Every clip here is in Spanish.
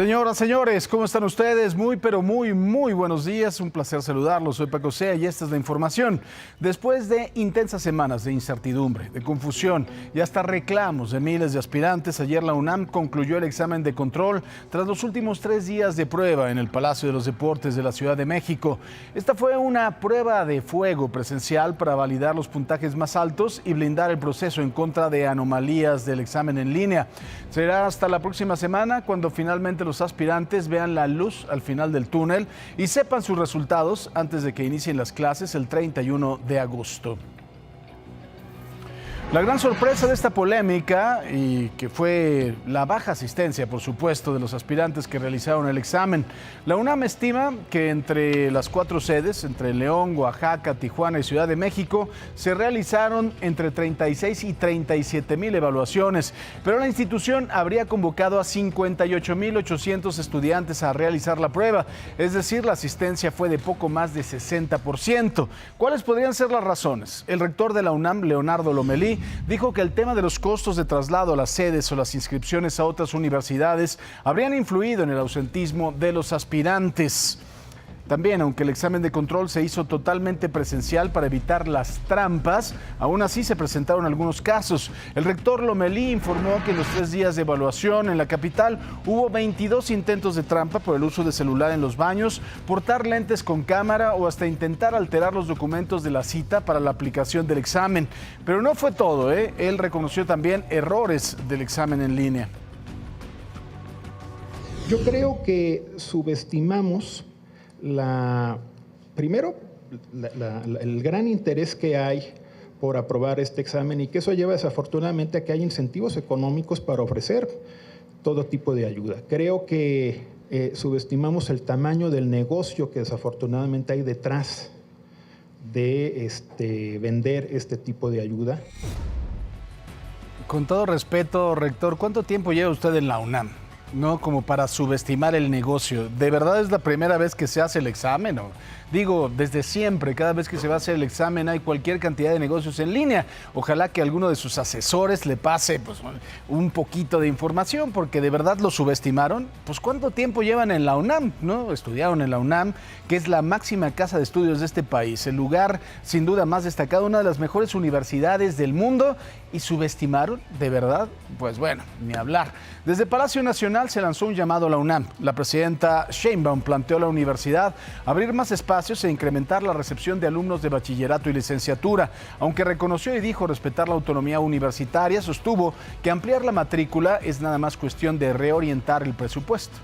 Señoras, señores, ¿cómo están ustedes? Muy, pero muy buenos días. Un placer saludarlos. Soy Paco Sea y esta es la información. Después de intensas semanas de incertidumbre, de confusión y hasta reclamos de miles de aspirantes, ayer la UNAM concluyó el examen de control tras los últimos 3 días de prueba en el Palacio de los Deportes de la Ciudad de México. Esta fue una prueba de fuego presencial para validar los puntajes más altos y blindar el proceso en contra de anomalías del examen en línea. Será hasta la próxima semana cuando finalmente los aspirantes vean la luz al final del túnel y sepan sus resultados antes de que inicien las clases el 31 de agosto. La gran sorpresa de esta polémica, y que fue la baja asistencia, por supuesto, de los aspirantes que realizaron el examen. La UNAM estima que entre las 4 sedes, entre León, Oaxaca, Tijuana y Ciudad de México, se realizaron entre 36 y 37 mil evaluaciones, pero la institución habría convocado a 58.800 estudiantes a realizar la prueba, es decir, la asistencia fue de poco más de 60%. ¿Cuáles podrían ser las razones? El rector de la UNAM, Leonardo Lomelí, dijo que el tema de los costos de traslado a las sedes o las inscripciones a otras universidades habrían influido en el ausentismo de los aspirantes. También, aunque el examen de control se hizo totalmente presencial para evitar las trampas, aún así se presentaron algunos casos. El rector Lomelí informó que en los 3 días de evaluación en la capital hubo 22 intentos de trampa por el uso de celular en los baños, portar lentes con cámara o hasta intentar alterar los documentos de la cita para la aplicación del examen. Pero no fue todo, ¿eh? Él reconoció también errores del examen en línea. Yo creo que subestimamos el gran interés que hay por aprobar este examen y que eso lleva desafortunadamente a que hay incentivos económicos para ofrecer todo tipo de ayuda. Creo que subestimamos el tamaño del negocio que desafortunadamente hay detrás de vender este tipo de ayuda. Con todo respeto, rector, ¿cuánto tiempo lleva usted en la UNAM? No como para subestimar el negocio. ¿De verdad es la primera vez que se hace el examen? ¿O? Digo, desde siempre, cada vez que se va a hacer el examen hay cualquier cantidad de negocios en línea. Ojalá que alguno de sus asesores le pase un poquito de información, porque de verdad lo subestimaron. Pues ¿cuánto tiempo llevan en la UNAM? ¿No? Estudiaron en la UNAM, que es la máxima casa de estudios de este país, el lugar sin duda más destacado, una de las mejores universidades del mundo, y subestimaron, ¿de verdad? Pues bueno, ni hablar. Desde Palacio Nacional se lanzó un llamado a la UNAM. La presidenta Sheinbaum planteó a la universidad abrir más espacios e incrementar la recepción de alumnos de bachillerato y licenciatura. Aunque reconoció y dijo respetar la autonomía universitaria, sostuvo que ampliar la matrícula es nada más cuestión de reorientar el presupuesto.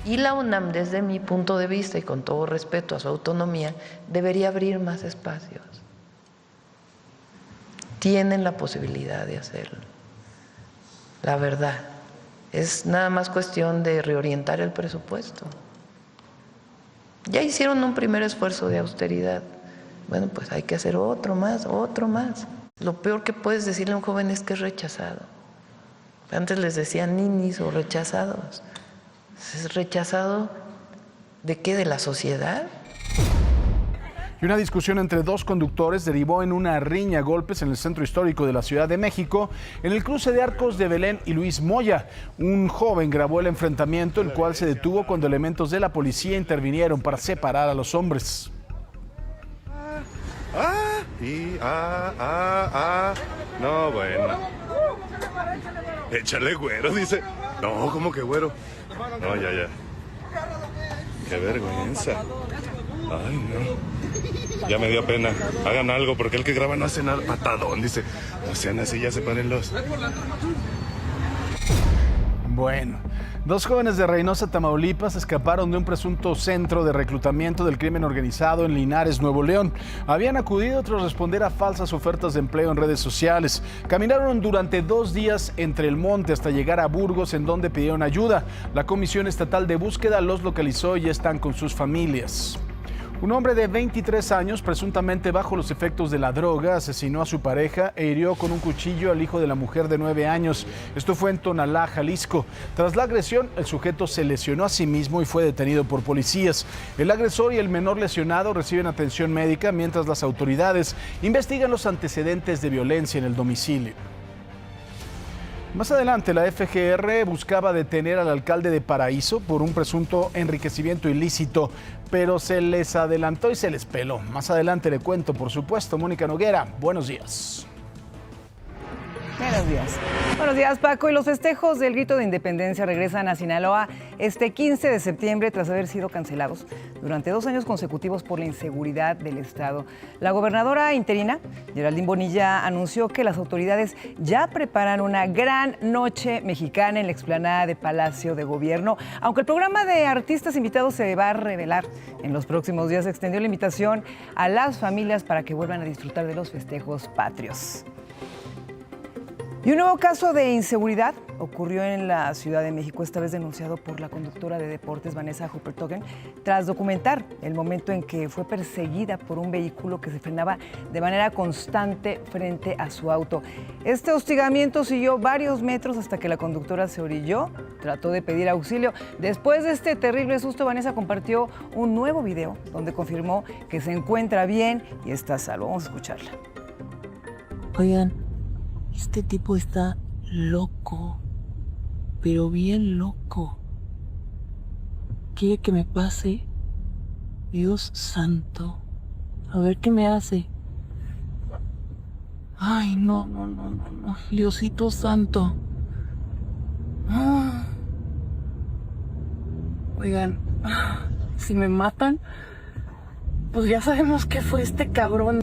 Y la UNAM, desde mi punto de vista y con todo respeto a su autonomía, debería abrir más espacios. Tienen la posibilidad de hacerlo. La verdad, es nada más cuestión de reorientar el presupuesto. Ya hicieron un primer esfuerzo de austeridad. Bueno, pues hay que hacer otro más, otro más. Lo peor que puedes decirle a un joven es que es rechazado. Antes les decían ninis o rechazados. ¿Es rechazado de qué? ¿De la sociedad? Y una discusión entre 2 conductores derivó en una riña a golpes en el centro histórico de la Ciudad de México, en el cruce de Arcos de Belén y Luis Moya. Un joven grabó el enfrentamiento, el cual se detuvo cuando elementos de la policía intervinieron para separar a los hombres. No, bueno. Échale güero, dice. No, ¿cómo que güero? No, ya. Qué vergüenza. Ay, no. Ya me dio pena. Hagan algo, porque el que graba no hace nada. Patadón, dice. No sean así, ya sepárenlos. Bueno, 2 jóvenes de Reynosa, Tamaulipas, escaparon de un presunto centro de reclutamiento del crimen organizado en Linares, Nuevo León. Habían acudido tras responder a falsas ofertas de empleo en redes sociales. Caminaron durante 2 días entre el monte hasta llegar a Burgos, en donde pidieron ayuda. La Comisión Estatal de Búsqueda los localizó y están con sus familias. Un hombre de 23 años, presuntamente bajo los efectos de la droga, asesinó a su pareja e hirió con un cuchillo al hijo de la mujer de 9 años. Esto fue en Tonalá, Jalisco. Tras la agresión, el sujeto se lesionó a sí mismo y fue detenido por policías. El agresor y el menor lesionado reciben atención médica, mientras las autoridades investigan los antecedentes de violencia en el domicilio. Más adelante, la FGR buscaba detener al alcalde de Paraíso por un presunto enriquecimiento ilícito, pero se les adelantó y se les peló. Más adelante le cuento, por supuesto. Mónica Noguera, buenos días. Buenos días. Buenos días, Paco. Y los festejos del Grito de Independencia regresan a Sinaloa este 15 de septiembre tras haber sido cancelados durante 2 años consecutivos por la inseguridad del Estado. La gobernadora interina, Geraldine Bonilla, anunció que las autoridades ya preparan una gran noche mexicana en la explanada de Palacio de Gobierno. Aunque el programa de artistas invitados se va a revelar en los próximos días, extendió la invitación a las familias para que vuelvan a disfrutar de los festejos patrios. Y un nuevo caso de inseguridad ocurrió en la Ciudad de México, esta vez denunciado por la conductora de deportes Vanessa Huppertogen, tras documentar el momento en que fue perseguida por un vehículo que se frenaba de manera constante frente a su auto. Este hostigamiento siguió varios metros hasta que la conductora se orilló, trató de pedir auxilio. Después de este terrible susto, Vanessa compartió un nuevo video donde confirmó que se encuentra bien y está a salvo. Vamos a escucharla. Oigan, este tipo está loco, pero bien loco. ¿Quiere que me pase? Dios santo. A ver qué me hace. Ay, no. Diosito santo. Oigan, si me matan, pues ya sabemos que fue este cabrón.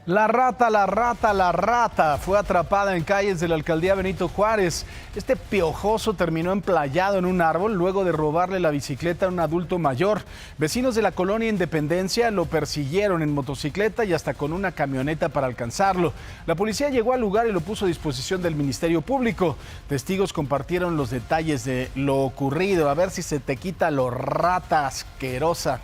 La rata fue atrapada en calles de la alcaldía Benito Juárez. Este piojoso terminó emplayado en un árbol luego de robarle la bicicleta a un adulto mayor. Vecinos de la colonia Independencia lo persiguieron en motocicleta y hasta con una camioneta para alcanzarlo. La policía llegó al lugar y lo puso a disposición del Ministerio Público. Testigos compartieron los detalles de lo ocurrido. A ver si se te quita lo rata asquerosa.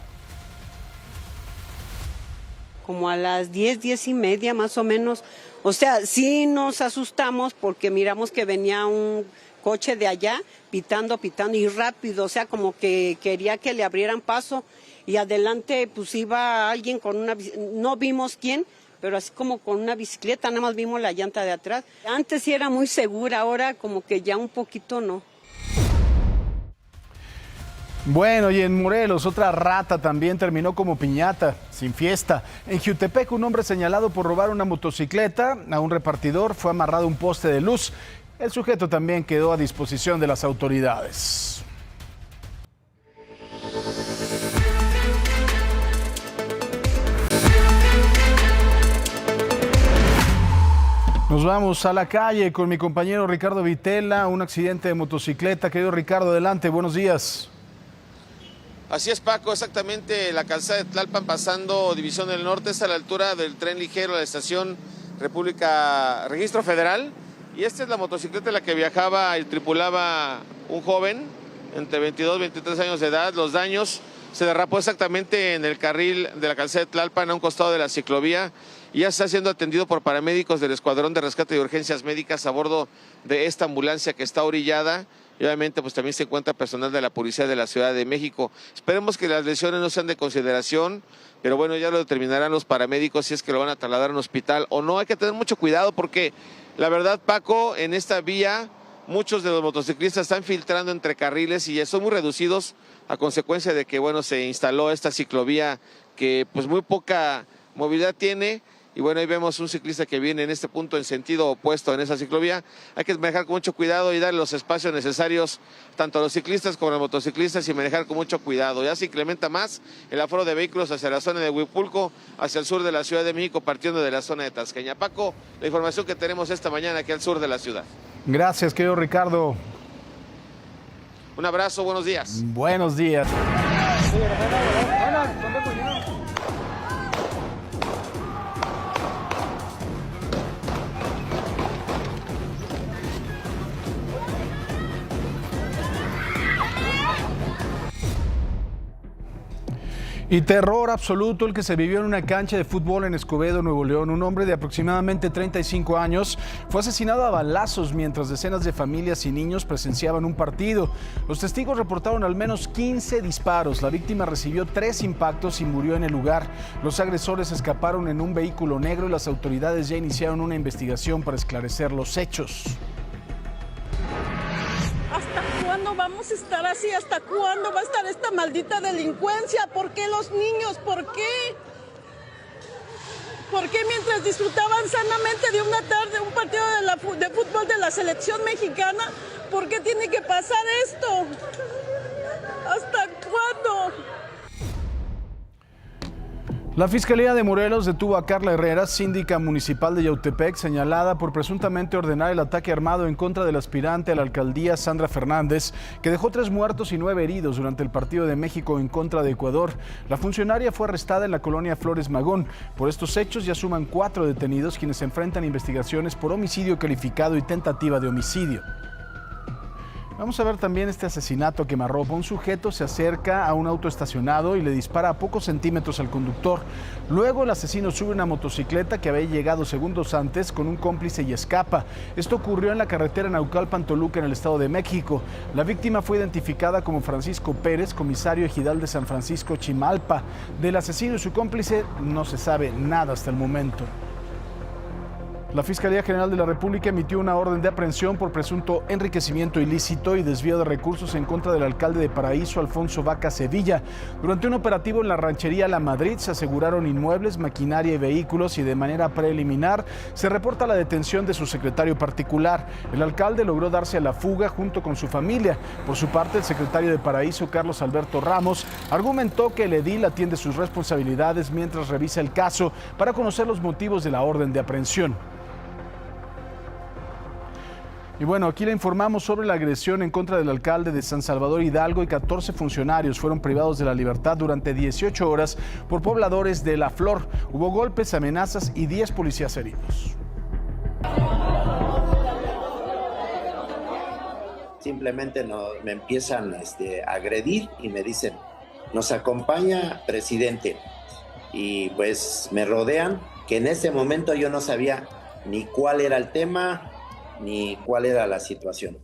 Como a las 10:30 más o menos. O sea, sí nos asustamos porque miramos que venía un coche de allá pitando y rápido, o sea, como que quería que le abrieran paso y adelante pues iba alguien con una, no vimos quién, pero así como con una bicicleta, nada más vimos la llanta de atrás. Antes sí era muy segura, ahora como que ya un poquito no. Bueno, y en Morelos, otra rata también terminó como piñata, sin fiesta. En Jiutepec, un hombre señalado por robar una motocicleta a un repartidor fue amarrado a un poste de luz. El sujeto también quedó a disposición de las autoridades. Nos vamos a la calle con mi compañero Ricardo Vitela, un accidente de motocicleta. Querido Ricardo, adelante, buenos días. Así es, Paco, exactamente la calzada de Tlalpan pasando División del Norte, es a la altura del tren ligero de la estación República Registro Federal. Y esta es la motocicleta en la que viajaba y tripulaba un joven entre 22 y 23 años de edad. Los daños se derrapó exactamente en el carril de la calzada de Tlalpan a un costado de la ciclovía y ya está siendo atendido por paramédicos del Escuadrón de Rescate y Urgencias Médicas a bordo de esta ambulancia que está orillada. Y obviamente pues también se encuentra personal de la Policía de la Ciudad de México. Esperemos que las lesiones no sean de consideración, pero bueno, ya lo determinarán los paramédicos si es que lo van a trasladar a un hospital o no. Hay que tener mucho cuidado porque la verdad, Paco, en esta vía muchos de los motociclistas están filtrando entre carriles y son muy reducidos a consecuencia de que bueno, se instaló esta ciclovía que pues muy poca movilidad tiene. Y bueno, ahí vemos un ciclista que viene en este punto en sentido opuesto en esa ciclovía. Hay que manejar con mucho cuidado y darle los espacios necesarios tanto a los ciclistas como a los motociclistas y manejar con mucho cuidado. Ya se incrementa más el aforo de vehículos hacia la zona de Huipulco, hacia el sur de la Ciudad de México, partiendo de la zona de Tasqueña. Paco, la información que tenemos esta mañana aquí al sur de la ciudad. Gracias, querido Ricardo. Un abrazo, buenos días. Buenos días. Y terror absoluto el que se vivió en una cancha de fútbol en Escobedo, Nuevo León. Un hombre de aproximadamente 35 años fue asesinado a balazos mientras decenas de familias y niños presenciaban un partido. Los testigos reportaron al menos 15 disparos. La víctima recibió 3 impactos y murió en el lugar. Los agresores escaparon en un vehículo negro y las autoridades ya iniciaron una investigación para esclarecer los hechos. ¿Hasta cuándo vamos a estar así? ¿Hasta cuándo va a estar esta maldita delincuencia? ¿Por qué los niños? ¿Por qué? ¿Por qué mientras disfrutaban sanamente de una tarde un partido de fútbol de la selección mexicana, por qué tiene que pasar esto? ¿Hasta cuándo? La Fiscalía de Morelos detuvo a Carla Herrera, síndica municipal de Yautepec, señalada por presuntamente ordenar el ataque armado en contra del aspirante a la alcaldía Sandra Fernández, que dejó 3 muertos y 9 heridos durante el partido de México en contra de Ecuador. La funcionaria fue arrestada en la colonia Flores Magón. Por estos hechos ya suman 4 detenidos, quienes enfrentan investigaciones por homicidio calificado y tentativa de homicidio. Vamos a ver también este asesinato a quemarropa. Un sujeto se acerca a un auto estacionado y le dispara a pocos centímetros al conductor. Luego el asesino sube una motocicleta que había llegado segundos antes con un cómplice y escapa. Esto ocurrió en la carretera Naucalpan-Toluca en el Estado de México. La víctima fue identificada como Francisco Pérez, comisario ejidal de San Francisco Chimalpa. Del asesino y su cómplice no se sabe nada hasta el momento. La Fiscalía General de la República emitió una orden de aprehensión por presunto enriquecimiento ilícito y desvío de recursos en contra del alcalde de Paraíso, Alfonso Vaca Sevilla. Durante un operativo en la ranchería La Madrid se aseguraron inmuebles, maquinaria y vehículos y de manera preliminar se reporta la detención de su secretario particular. El alcalde logró darse a la fuga junto con su familia. Por su parte, el secretario de Paraíso, Carlos Alberto Ramos, argumentó que el edil atiende sus responsabilidades mientras revisa el caso para conocer los motivos de la orden de aprehensión. Y bueno, aquí le informamos sobre la agresión en contra del alcalde de San Salvador Hidalgo y 14 funcionarios fueron privados de la libertad durante 18 horas por pobladores de La Flor. Hubo golpes, amenazas y 10 policías heridos. Simplemente me empiezan a agredir y me dicen, nos acompaña presidente. Y pues me rodean, que en ese momento yo no sabía ni cuál era el tema, ni cuál era la situación.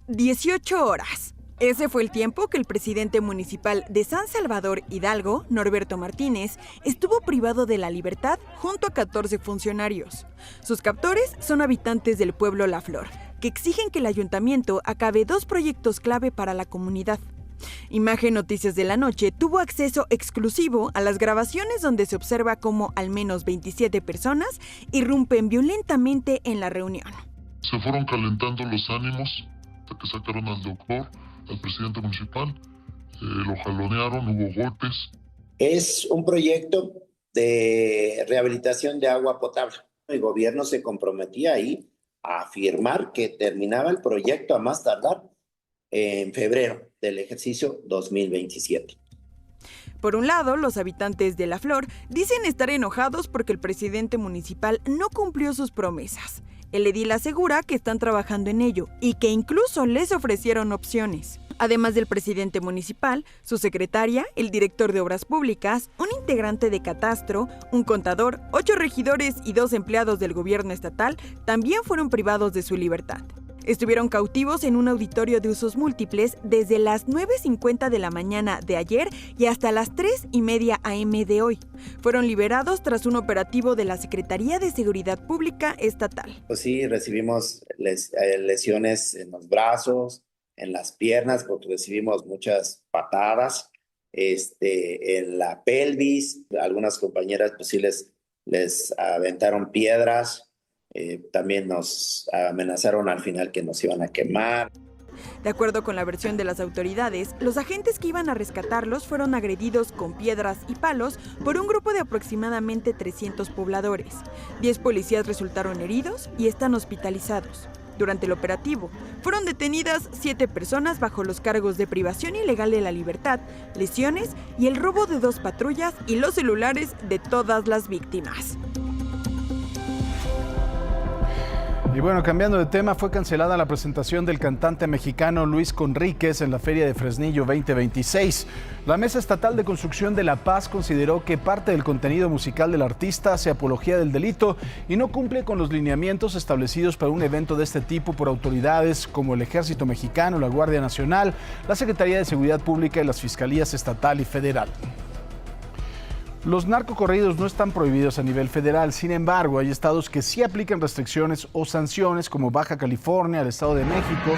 18 horas. Ese fue el tiempo que el presidente municipal de San Salvador Hidalgo, Norberto Martínez, estuvo privado de la libertad junto a 14 funcionarios. Sus captores son habitantes del pueblo La Flor, que exigen que el ayuntamiento acabe 2 proyectos clave para la comunidad. Imagen Noticias de la Noche tuvo acceso exclusivo a las grabaciones donde se observa cómo al menos 27 personas irrumpen violentamente en la reunión. Se fueron calentando los ánimos hasta que sacaron al doctor, al presidente municipal, lo jalonearon, hubo golpes. Es un proyecto de rehabilitación de agua potable. El gobierno se comprometía ahí a afirmar que terminaba el proyecto a más tardar en febrero del ejercicio 2027. Por un lado, los habitantes de La Flor dicen estar enojados porque el presidente municipal no cumplió sus promesas. El edil asegura que están trabajando en ello y que incluso les ofrecieron opciones. Además del presidente municipal, su secretaria, el director de Obras Públicas, un integrante de Catastro, un contador, 8 regidores y 2 empleados del gobierno estatal también fueron privados de su libertad. Estuvieron cautivos en un auditorio de usos múltiples desde las 9:50 de la mañana de ayer y hasta las 3:30 a.m. de hoy. Fueron liberados tras un operativo de la Secretaría de Seguridad Pública Estatal. Pues sí, recibimos lesiones en los brazos, en las piernas, porque recibimos muchas patadas, en la pelvis. Algunas compañeras pues sí les aventaron piedras. También nos amenazaron al final que nos iban a quemar. De acuerdo con la versión de las autoridades, los agentes que iban a rescatarlos fueron agredidos con piedras y palos por un grupo de aproximadamente 300 pobladores. 10 policías resultaron heridos y están hospitalizados. Durante el operativo, fueron detenidas 7 personas bajo los cargos de privación ilegal de la libertad, lesiones y el robo de 2 patrullas y los celulares de todas las víctimas. Y bueno, cambiando de tema, fue cancelada la presentación del cantante mexicano Luis Conríquez en la Feria de Fresnillo 2026. La Mesa Estatal de Construcción de La Paz consideró que parte del contenido musical del artista hace apología del delito y no cumple con los lineamientos establecidos para un evento de este tipo por autoridades como el Ejército Mexicano, la Guardia Nacional, la Secretaría de Seguridad Pública y las Fiscalías Estatal y Federal. Los narcocorridos no están prohibidos a nivel federal, sin embargo, hay estados que sí aplican restricciones o sanciones como Baja California, el Estado de México,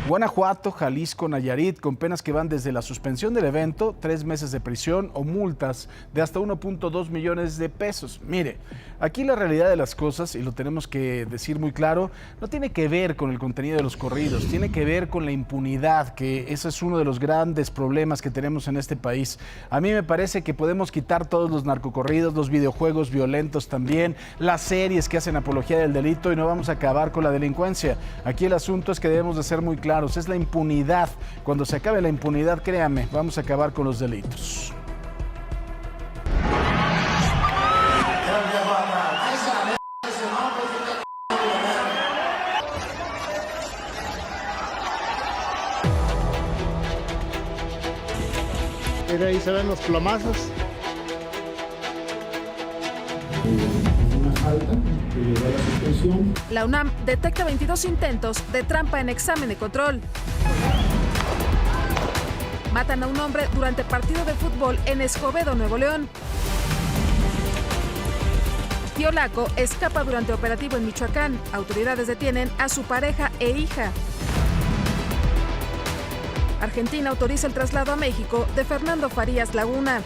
Guanajuato, Jalisco, Nayarit, con penas que van desde la suspensión del evento, 3 meses de prisión o multas de hasta 1.2 millones de pesos. Mire, aquí la realidad de las cosas, y lo tenemos que decir muy claro, no tiene que ver con el contenido de los corridos, tiene que ver con la impunidad, que ese es uno de los grandes problemas que tenemos en este país. A mí me parece que podemos quitar todos los narcocorridos, los videojuegos violentos también, las series que hacen apología del delito y no vamos a acabar con la delincuencia. Aquí el asunto es que debemos de ser muy claros, es la impunidad. Cuando se acabe la impunidad, créame, vamos a acabar con los delitos. Mira, ahí se ven los plomazos. La UNAM detecta 22 intentos de trampa en examen de control. Matan a un hombre durante partido de fútbol en Escobedo, Nuevo León. Tío Laco escapa durante operativo en Michoacán. Autoridades detienen a su pareja e hija. Argentina autoriza el traslado a México de Fernando Farías Laguna.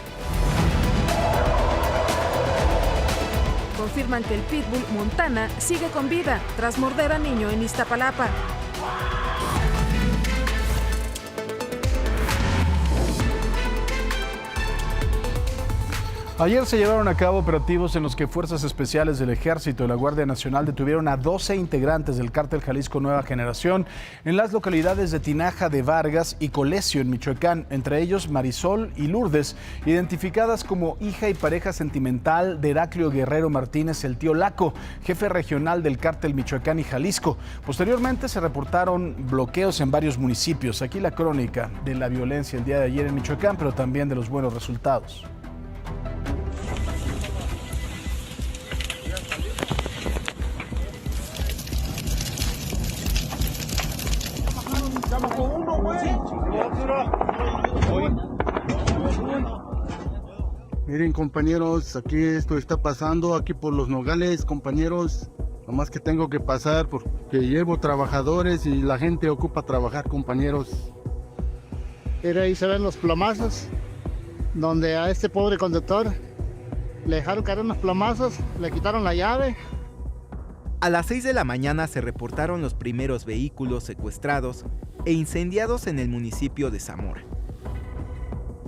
Confirman que el pitbull Montana sigue con vida tras morder a niño en Iztapalapa. Ayer se llevaron a cabo operativos en los que fuerzas especiales del Ejército y la Guardia Nacional detuvieron a 12 integrantes del cártel Jalisco Nueva Generación en las localidades de Tinaja de Vargas y Colesio en Michoacán, entre ellos Marisol y Lourdes, identificadas como hija y pareja sentimental de Heraclio Guerrero Martínez, el tío Laco, jefe regional del cártel Michoacán y Jalisco. Posteriormente se reportaron bloqueos en varios municipios. Aquí la crónica de la violencia el día de ayer en Michoacán, pero también de los buenos resultados. Miren, compañeros, aquí esto está pasando, aquí por Los Nogales, compañeros. Nomás que tengo que pasar porque llevo trabajadores y la gente ocupa trabajar, compañeros. Mira, ahí se ven los plomazos, donde a este pobre conductor le dejaron caer unos plomazos, le quitaron la llave. A las 6 de la mañana se reportaron los primeros vehículos secuestrados e incendiados en el municipio de Zamora.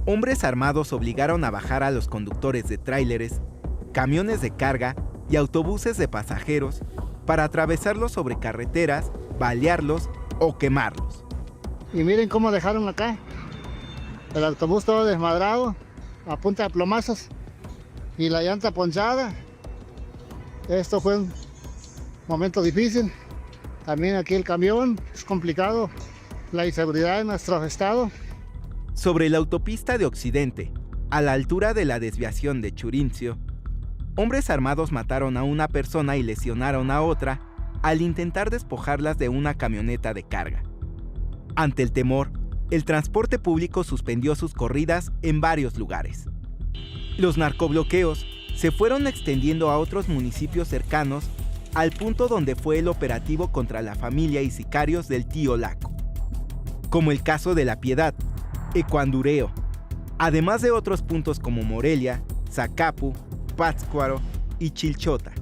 Hombres armados obligaron a bajar a los conductores de tráileres, camiones de carga y autobuses de pasajeros para atravesarlos sobre carreteras, balearlos o quemarlos. Y miren cómo dejaron acá el autobús todo desmadrado, a punta de plomazos y la llanta ponchada. Esto fue un momento difícil. También aquí el camión, es complicado la inseguridad en nuestro estado. Sobre la autopista de Occidente, a la altura de la desviación de Churincio, hombres armados mataron a una persona y lesionaron a otra al intentar despojarlas de una camioneta de carga. Ante el temor, el transporte público suspendió sus corridas en varios lugares. Los narcobloqueos se fueron extendiendo a otros municipios cercanos al punto donde fue el operativo contra la familia y sicarios del tío Laco, como el caso de La Piedad, Ecuandureo, además de otros puntos como Morelia, Zacapu, Pátzcuaro y Chilchota.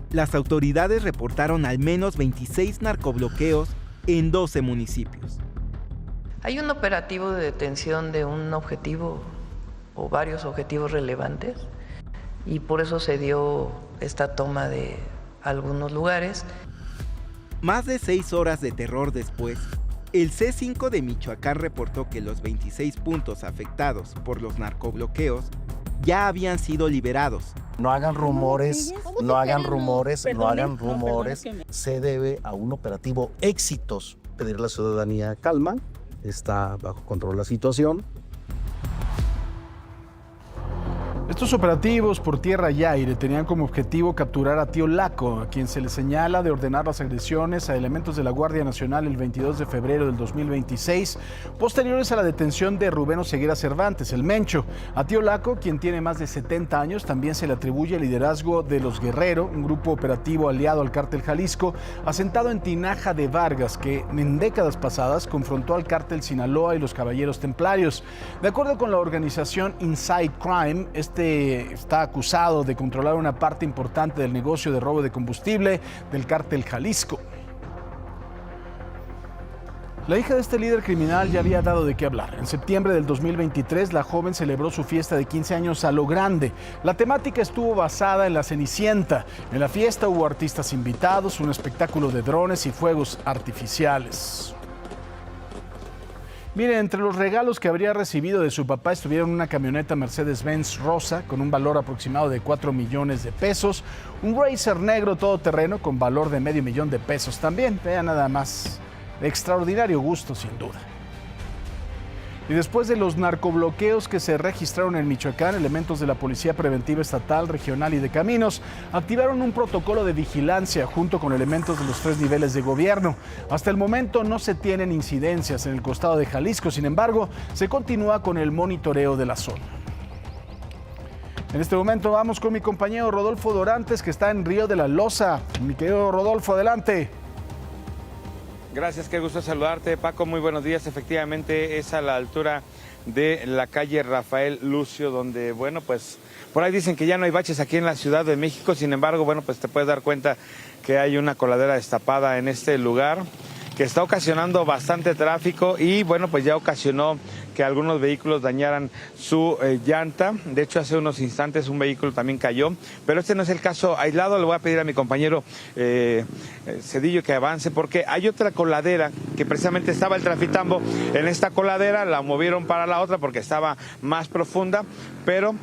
Las autoridades reportaron al menos 26 narcobloqueos en 12 municipios. Hay un operativo de detención de un objetivo o varios objetivos relevantes y por eso se dio esta toma de algunos lugares. Más de 6 horas de terror después, el C5 de Michoacán reportó que los 26 puntos afectados por los narcobloqueos ya habían sido liberados. No hagan rumores, no hagan rumores, no hagan rumores. Se debe a un operativo éxitos. Pedir a la ciudadanía calma, está bajo control la situación. Estos operativos por tierra y aire tenían como objetivo capturar a Tío Laco, a quien se le señala de ordenar las agresiones a elementos de la Guardia Nacional el 22 de febrero del 2026, posteriores a la detención de Rubén Oseguera Cervantes, el Mencho. A Tío Laco, quien tiene más de 70 años, también se le atribuye el liderazgo de los Guerrero, un grupo operativo aliado al Cártel Jalisco, asentado en Tinaja de Vargas, que en décadas pasadas confrontó al Cártel Sinaloa y los Caballeros Templarios. De acuerdo con la organización Inside Crime, este está acusado de controlar una parte importante del negocio de robo de combustible del Cártel Jalisco. La hija de este líder criminal ya había dado de qué hablar. En septiembre del 2023, la joven celebró su fiesta de 15 años a lo grande. La temática estuvo basada en la Cenicienta. En la fiesta hubo artistas invitados, un espectáculo de drones y fuegos artificiales. Mire, entre los regalos que habría recibido de su papá estuvieron una camioneta Mercedes-Benz rosa con un valor aproximado de 4 millones de pesos, un Racer negro todoterreno con valor de $500,000 también. Vea nada más, de extraordinario gusto sin duda. Y después de los narcobloqueos que se registraron en Michoacán, elementos de la Policía Preventiva Estatal, Regional y de Caminos activaron un protocolo de vigilancia junto con elementos de los 3 niveles de gobierno. Hasta el momento no se tienen incidencias en el costado de Jalisco, sin embargo, se continúa con el monitoreo de la zona. En este momento vamos con mi compañero Rodolfo Dorantes, que está en Río de la Loza. Mi querido Rodolfo, adelante. Gracias, qué gusto saludarte, Paco. Muy buenos días. Efectivamente, es a la altura de la calle Rafael Lucio, donde, bueno, pues por ahí dicen que ya no hay baches aquí en la Ciudad de México. Sin embargo, bueno, pues te puedes dar cuenta que hay una coladera destapada en este lugar que está ocasionando bastante tráfico y, bueno, pues ya ocasionó que algunos vehículos dañaran su llanta. De hecho, hace unos instantes un vehículo también cayó, pero este no es el caso aislado. Le voy a pedir a mi compañero Cedillo que avance, porque hay otra coladera que precisamente estaba el Trafitambo en esta coladera, la movieron para la otra porque estaba más profunda, pero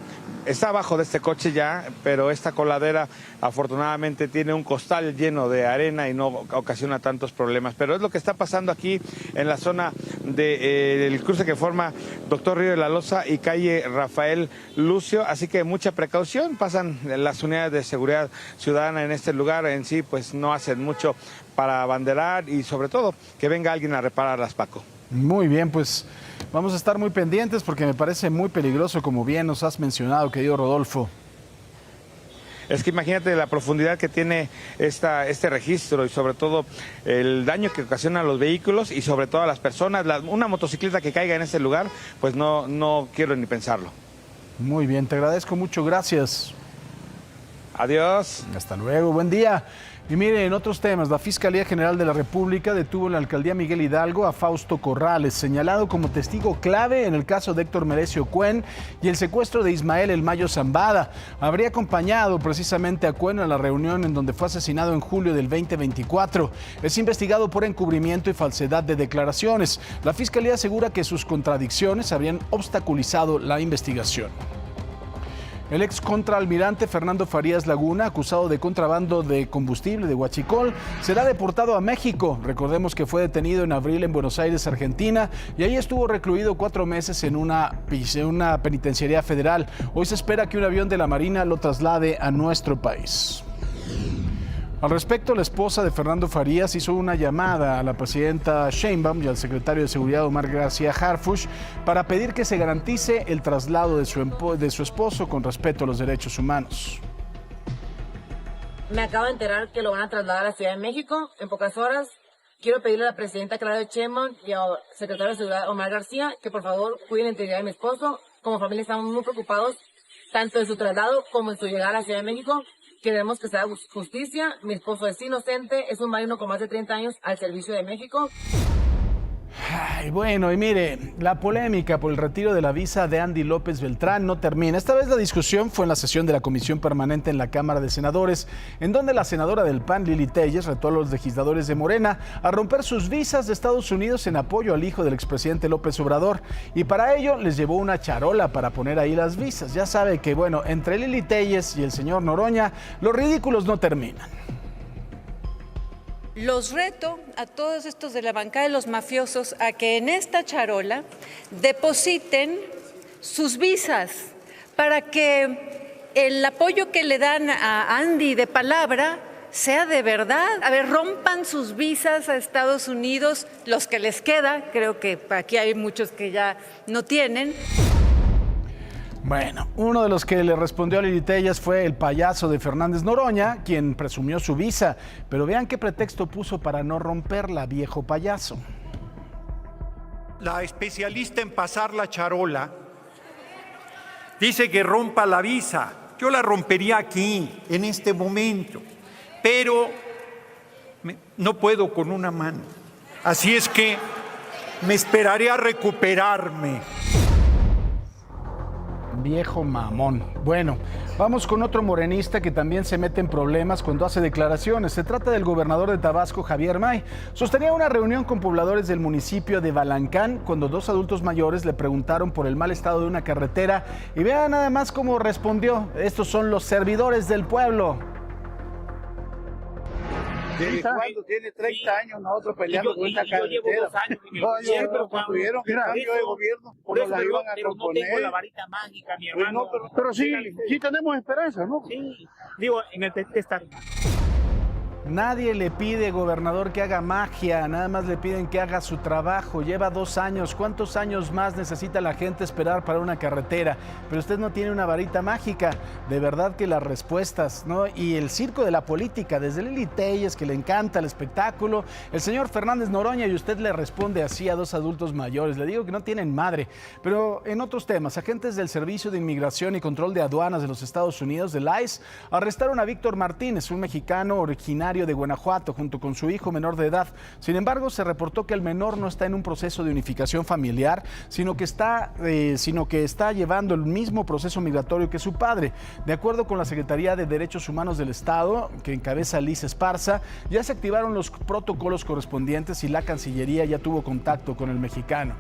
está abajo de este coche ya, pero esta coladera afortunadamente tiene un costal lleno de arena y no ocasiona tantos problemas. Pero es lo que está pasando aquí en la zona del cruce que forma Doctor Río de la Loza y calle Rafael Lucio, así que mucha precaución. Pasan las unidades de seguridad ciudadana en este lugar, en sí pues no hacen mucho para abanderar y sobre todo que venga alguien a repararlas, Paco. Muy bien, pues vamos a estar muy pendientes porque me parece muy peligroso, como bien nos has mencionado, querido Rodolfo. Es que imagínate la profundidad que tiene este registro y sobre todo el daño que ocasiona a los vehículos y sobre todo a las personas. Una motocicleta que caiga en este lugar, pues no quiero ni pensarlo. Muy bien, te agradezco mucho, gracias. Adiós. Hasta luego, buen día. Y mire, en otros temas, la Fiscalía General de la República detuvo en la Alcaldía Miguel Hidalgo a Fausto Corrales, señalado como testigo clave en el caso de Héctor Merecio Cuen y el secuestro de Ismael El Mayo Zambada. Habría acompañado precisamente a Cuen a la reunión en donde fue asesinado en julio del 2024. Es investigado por encubrimiento y falsedad de declaraciones. La Fiscalía asegura que sus contradicciones habrían obstaculizado la investigación. El ex contraalmirante Fernando Farías Laguna, acusado de contrabando de combustible de huachicol, será deportado a México. Recordemos que fue detenido en abril en Buenos Aires, Argentina, y ahí estuvo recluido 4 meses en una penitenciaría federal. Hoy se espera que un avión de la Marina lo traslade a nuestro país. Al respecto, la esposa de Fernando Farías hizo una llamada a la presidenta Sheinbaum y al secretario de Seguridad Omar García Harfuch para pedir que se garantice el traslado de su esposo con respeto a los derechos humanos. Me acabo de enterar que lo van a trasladar a la Ciudad de México en pocas horas. Quiero pedirle a la presidenta Claudia Sheinbaum y al secretario de Seguridad Omar García que por favor cuiden la integridad de mi esposo. Como familia estamos muy preocupados tanto en su traslado como en su llegada a la Ciudad de México. Queremos que se haga justicia. Mi esposo es inocente, es un marino con más de 30 años al servicio de México. Ay, bueno, y mire, la polémica por el retiro de la visa de Andy López Beltrán no termina. Esta vez la discusión fue en la sesión de la Comisión Permanente en la Cámara de Senadores, en donde la senadora del PAN, Lili Téllez, retó a los legisladores de Morena a romper sus visas de Estados Unidos en apoyo al hijo del expresidente López Obrador. Y para ello les llevó una charola para poner ahí las visas. Ya sabe que, bueno, entre Lili Téllez y el señor Noroña, los ridículos no terminan. Los reto a todos estos de la bancada de los mafiosos a que en esta charola depositen sus visas para que el apoyo que le dan a Andy de palabra sea de verdad. A ver, rompan sus visas a Estados Unidos, los que les queda, creo que aquí hay muchos que ya no tienen. Bueno, uno de los que le respondió a Lili Téllez fue el payaso de Fernández Noroña, quien presumió su visa. Pero vean qué pretexto puso para no romperla, viejo payaso. La especialista en pasar la charola dice que rompa la visa. Yo la rompería aquí, en este momento, pero no puedo con una mano. Así es que me esperaré a recuperarme. Viejo mamón. Bueno, vamos con otro morenista que también se mete en problemas cuando hace declaraciones. Se trata del gobernador de Tabasco, Javier May. Sostenía una reunión con pobladores del municipio de Balancán cuando dos adultos mayores le preguntaron por el mal estado de una carretera y vean nada más cómo respondió. Estos son los servidores del pueblo. ¿Desde cuándo tiene 30 años nosotros peleando con esta carretera? Yo llevo 2 años en mi gobierno, construyeron el cambio de gobierno, por eso la iban a proponer. No tengo la varita mágica, mi hermano. Pues no, pero sí tenemos esperanza, ¿no? Sí, digo, en el testamento. Nadie le pide, gobernador, que haga magia, nada más le piden que haga su trabajo. Lleva 2 años, ¿cuántos años más necesita la gente esperar para una carretera? Pero usted no tiene una varita mágica. De verdad que las respuestas, ¿no? Y el circo de la política, desde Lili Téllez, que le encanta el espectáculo, el señor Fernández Noroña, y usted le responde así a dos adultos mayores. Le digo que no tienen madre. Pero en otros temas, agentes del Servicio de Inmigración y Control de Aduanas de los Estados Unidos, del ICE, arrestaron a Víctor Martínez, un mexicano originario de Guanajuato, junto con su hijo menor de edad. Sin embargo, se reportó que el menor no está en un proceso de unificación familiar, sino que está llevando el mismo proceso migratorio que su padre. De acuerdo con la Secretaría de Derechos Humanos del Estado, que encabeza Liz Esparza, ya se activaron los protocolos correspondientes y la Cancillería ya tuvo contacto con el mexicano.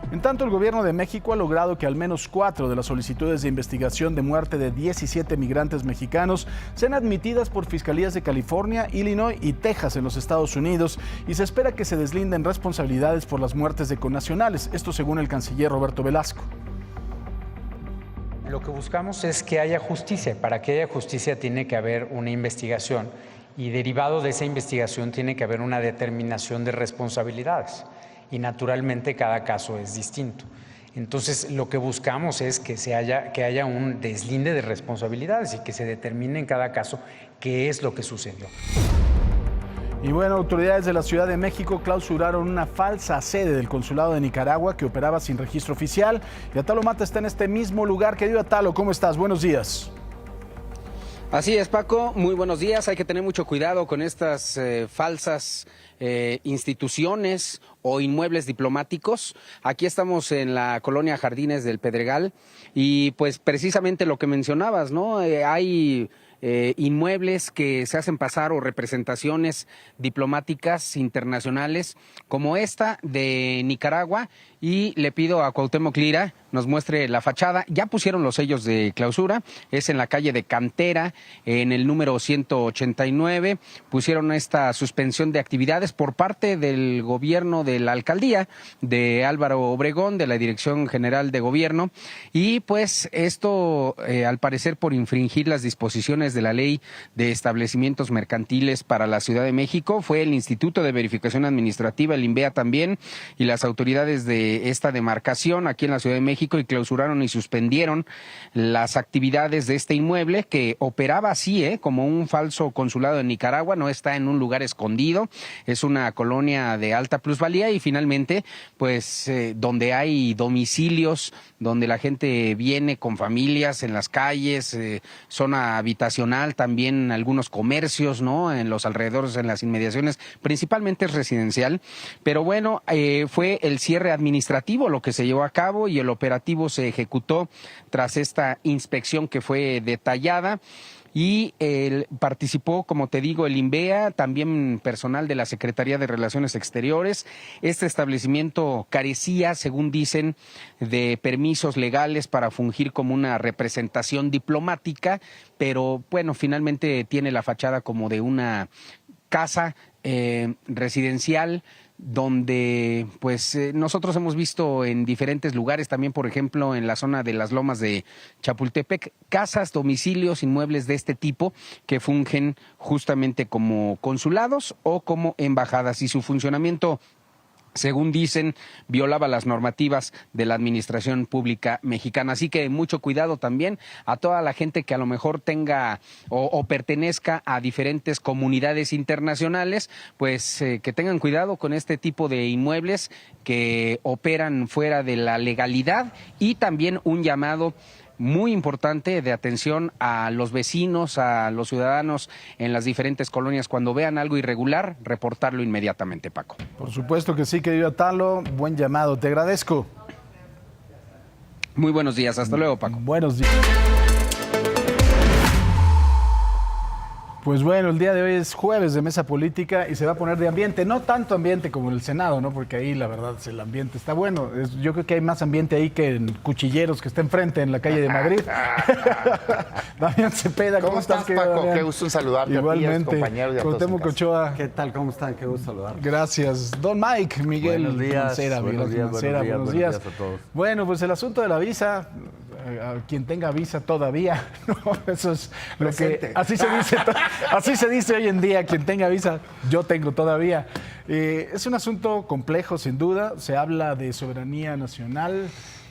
En tanto, el gobierno de México ha logrado que al menos 4 de las solicitudes de investigación de muerte de 17 migrantes mexicanos sean admitidas por fiscalías de California, Illinois y Texas en los Estados Unidos, y se espera que se deslinden responsabilidades por las muertes de connacionales, esto según el canciller Roberto Velasco. Lo que buscamos es que haya justicia. Para que haya justicia tiene que haber una investigación y derivado de esa investigación tiene que haber una determinación de responsabilidades. Y naturalmente cada caso es distinto. Entonces lo que buscamos es que haya un deslinde de responsabilidades y que se determine en cada caso qué es lo que sucedió. Y bueno, autoridades de la Ciudad de México clausuraron una falsa sede del Consulado de Nicaragua que operaba sin registro oficial. Y Atalo Mata está en este mismo lugar. Querido Atalo, ¿cómo estás? Buenos días. Así es, Paco, muy buenos días. Hay que tener mucho cuidado con estas falsas instituciones o inmuebles diplomáticos. Aquí estamos en la colonia Jardines del Pedregal y pues precisamente lo que mencionabas, ¿no? Hay inmuebles que se hacen pasar o representaciones diplomáticas internacionales como esta de Nicaragua, y le pido a Cuauhtémoc Lira nos muestre la fachada. Ya pusieron los sellos de clausura, es en la calle de Cantera, en el número 189, pusieron esta suspensión de actividades por parte del gobierno de la alcaldía de Álvaro Obregón, de la Dirección General de Gobierno, y pues esto al parecer por infringir las disposiciones de la Ley de Establecimientos Mercantiles para la Ciudad de México. Fue el Instituto de Verificación Administrativa, el INVEA también, y las autoridades de esta demarcación aquí en la Ciudad de México México y clausuraron y suspendieron las actividades de este inmueble que operaba así, como un falso consulado en Nicaragua. No está en un lugar escondido, es una colonia de alta plusvalía y finalmente, pues, donde hay domicilios, donde la gente viene con familias en las calles, zona habitacional, también algunos comercios, ¿no? En los alrededores, en las inmediaciones, principalmente es residencial. Pero bueno, fue el cierre administrativo lo que se llevó a cabo y el operativo se ejecutó tras esta inspección que fue detallada. Y participó, como te digo, el INVEA, también personal de la Secretaría de Relaciones Exteriores. Este establecimiento carecía, según dicen, de permisos legales para fungir como una representación diplomática, pero bueno, finalmente tiene la fachada como de una casa residencial, donde pues nosotros hemos visto en diferentes lugares, también por ejemplo en la zona de las Lomas de Chapultepec, casas, domicilios, inmuebles de este tipo que fungen justamente como consulados o como embajadas, y su funcionamiento, según dicen, violaba las normativas de la administración pública mexicana. Así que mucho cuidado también a toda la gente que a lo mejor tenga o pertenezca a diferentes comunidades internacionales, pues que tengan cuidado con este tipo de inmuebles que operan fuera de la legalidad, y también un llamado muy importante de atención a los vecinos, a los ciudadanos en las diferentes colonias. Cuando vean algo irregular, reportarlo inmediatamente, Paco. Por supuesto que sí, querido Atalo. Buen llamado, te agradezco. Muy buenos días, hasta luego, Paco. Buenos días. Pues bueno, el día de hoy es jueves de Mesa Política y se va a poner de ambiente, no tanto ambiente como en el Senado, ¿no? Porque ahí la verdad el ambiente está bueno. Yo creo que hay más ambiente ahí que en Cuchilleros, que está enfrente en la calle de Madrid. Damián Cepeda, ¿cómo estás, Paco? Damián? Qué gusto en saludarte. Igualmente. A ti, a tus compañeros y a todos en Cuauhtémoc casa. Ochoa. ¿Qué tal? ¿Cómo están? Qué gusto saludarte. Gracias. Don Mike, Miguel Buenos días, Mancera, buenos días, buenos días a todos. Bueno, pues el asunto de la visa, a quien tenga visa todavía, ¿no? Eso es lo que así se dice hoy en día, quien tenga visa, yo tengo todavía. Es un asunto complejo, sin duda. Se habla de soberanía nacional.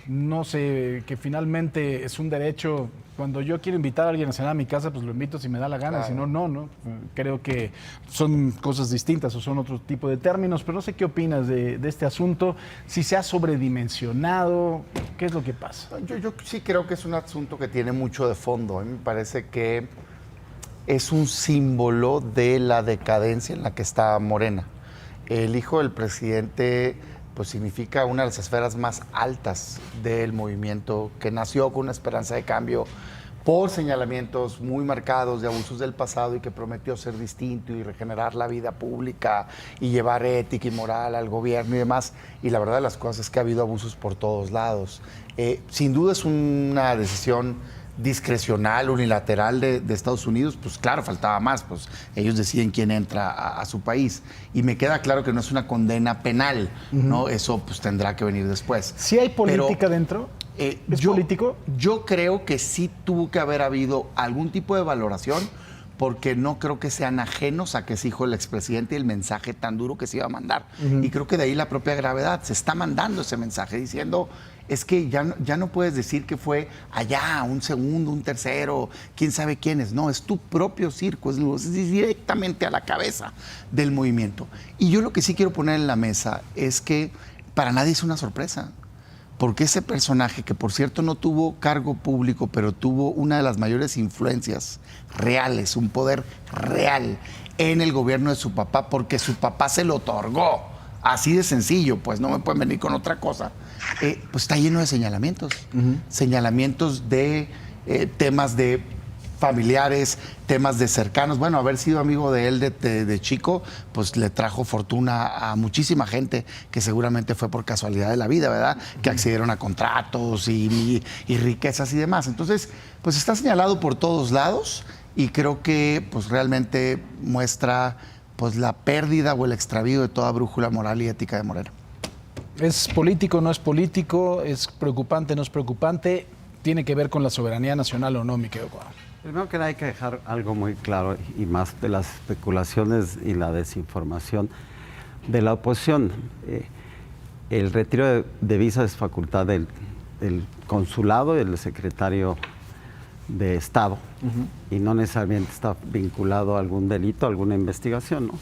No sé, que finalmente es un derecho. Cuando yo quiero invitar a alguien a cenar a mi casa, pues lo invito si me da la gana, claro. Si no, no. Creo que son cosas distintas o son otro tipo de términos, pero no sé qué opinas de este asunto, si se ha sobredimensionado, ¿qué es lo que pasa? Yo sí creo que es un asunto que tiene mucho de fondo. A mí me parece que es un símbolo de la decadencia en la que está Morena. El hijo del presidente pues significa una de las esferas más altas del movimiento, que nació con una esperanza de cambio por señalamientos muy marcados de abusos del pasado y que prometió ser distinto y regenerar la vida pública y llevar ética y moral al gobierno y demás. Y la verdad de las cosas es que ha habido abusos por todos lados. Sin duda es una decisión discrecional, unilateral de Estados Unidos. Pues claro, faltaba más, pues ellos deciden quién entra a su país. Y me queda claro que no es una condena penal, ¿no? Eso pues tendrá que venir después. ¿Sí hay política dentro? ¿Es político? Yo creo que sí tuvo que haber habido algún tipo de valoración, porque no creo que sean ajenos a que es hijo del expresidente y el mensaje tan duro que se iba a mandar. Y creo que de ahí la propia gravedad. Se está mandando ese mensaje diciendo, es que ya no puedes decir que fue allá, un segundo, un tercero, quién sabe quién es. No, es tu propio circo, es directamente a la cabeza del movimiento. Y yo lo que sí quiero poner en la mesa es que para nadie es una sorpresa. Porque ese personaje, que por cierto no tuvo cargo público, pero tuvo una de las mayores influencias reales, un poder real en el gobierno de su papá, porque su papá se lo otorgó. Así de sencillo, pues no me pueden venir con otra cosa. Pues está lleno de señalamientos. Señalamientos de temas de familiares, temas de cercanos. Bueno, haber sido amigo de él de chico, pues le trajo fortuna a muchísima gente que seguramente fue por casualidad de la vida, ¿verdad? Que accedieron a contratos y riquezas y demás. Entonces, pues está señalado por todos lados y creo que pues realmente muestra pues la pérdida o el extravío de toda brújula moral y ética de Morena. ¿Es político, no es político? ¿Es preocupante, no es preocupante? ¿Tiene que ver con la soberanía nacional o no, mi querido Cuau? Primero que nada hay que dejar algo muy claro, y más de las especulaciones y la desinformación de la oposición. El retiro de visas es facultad del el consulado y el secretario de Estado, y no necesariamente está vinculado a algún delito, a alguna investigación, ¿no?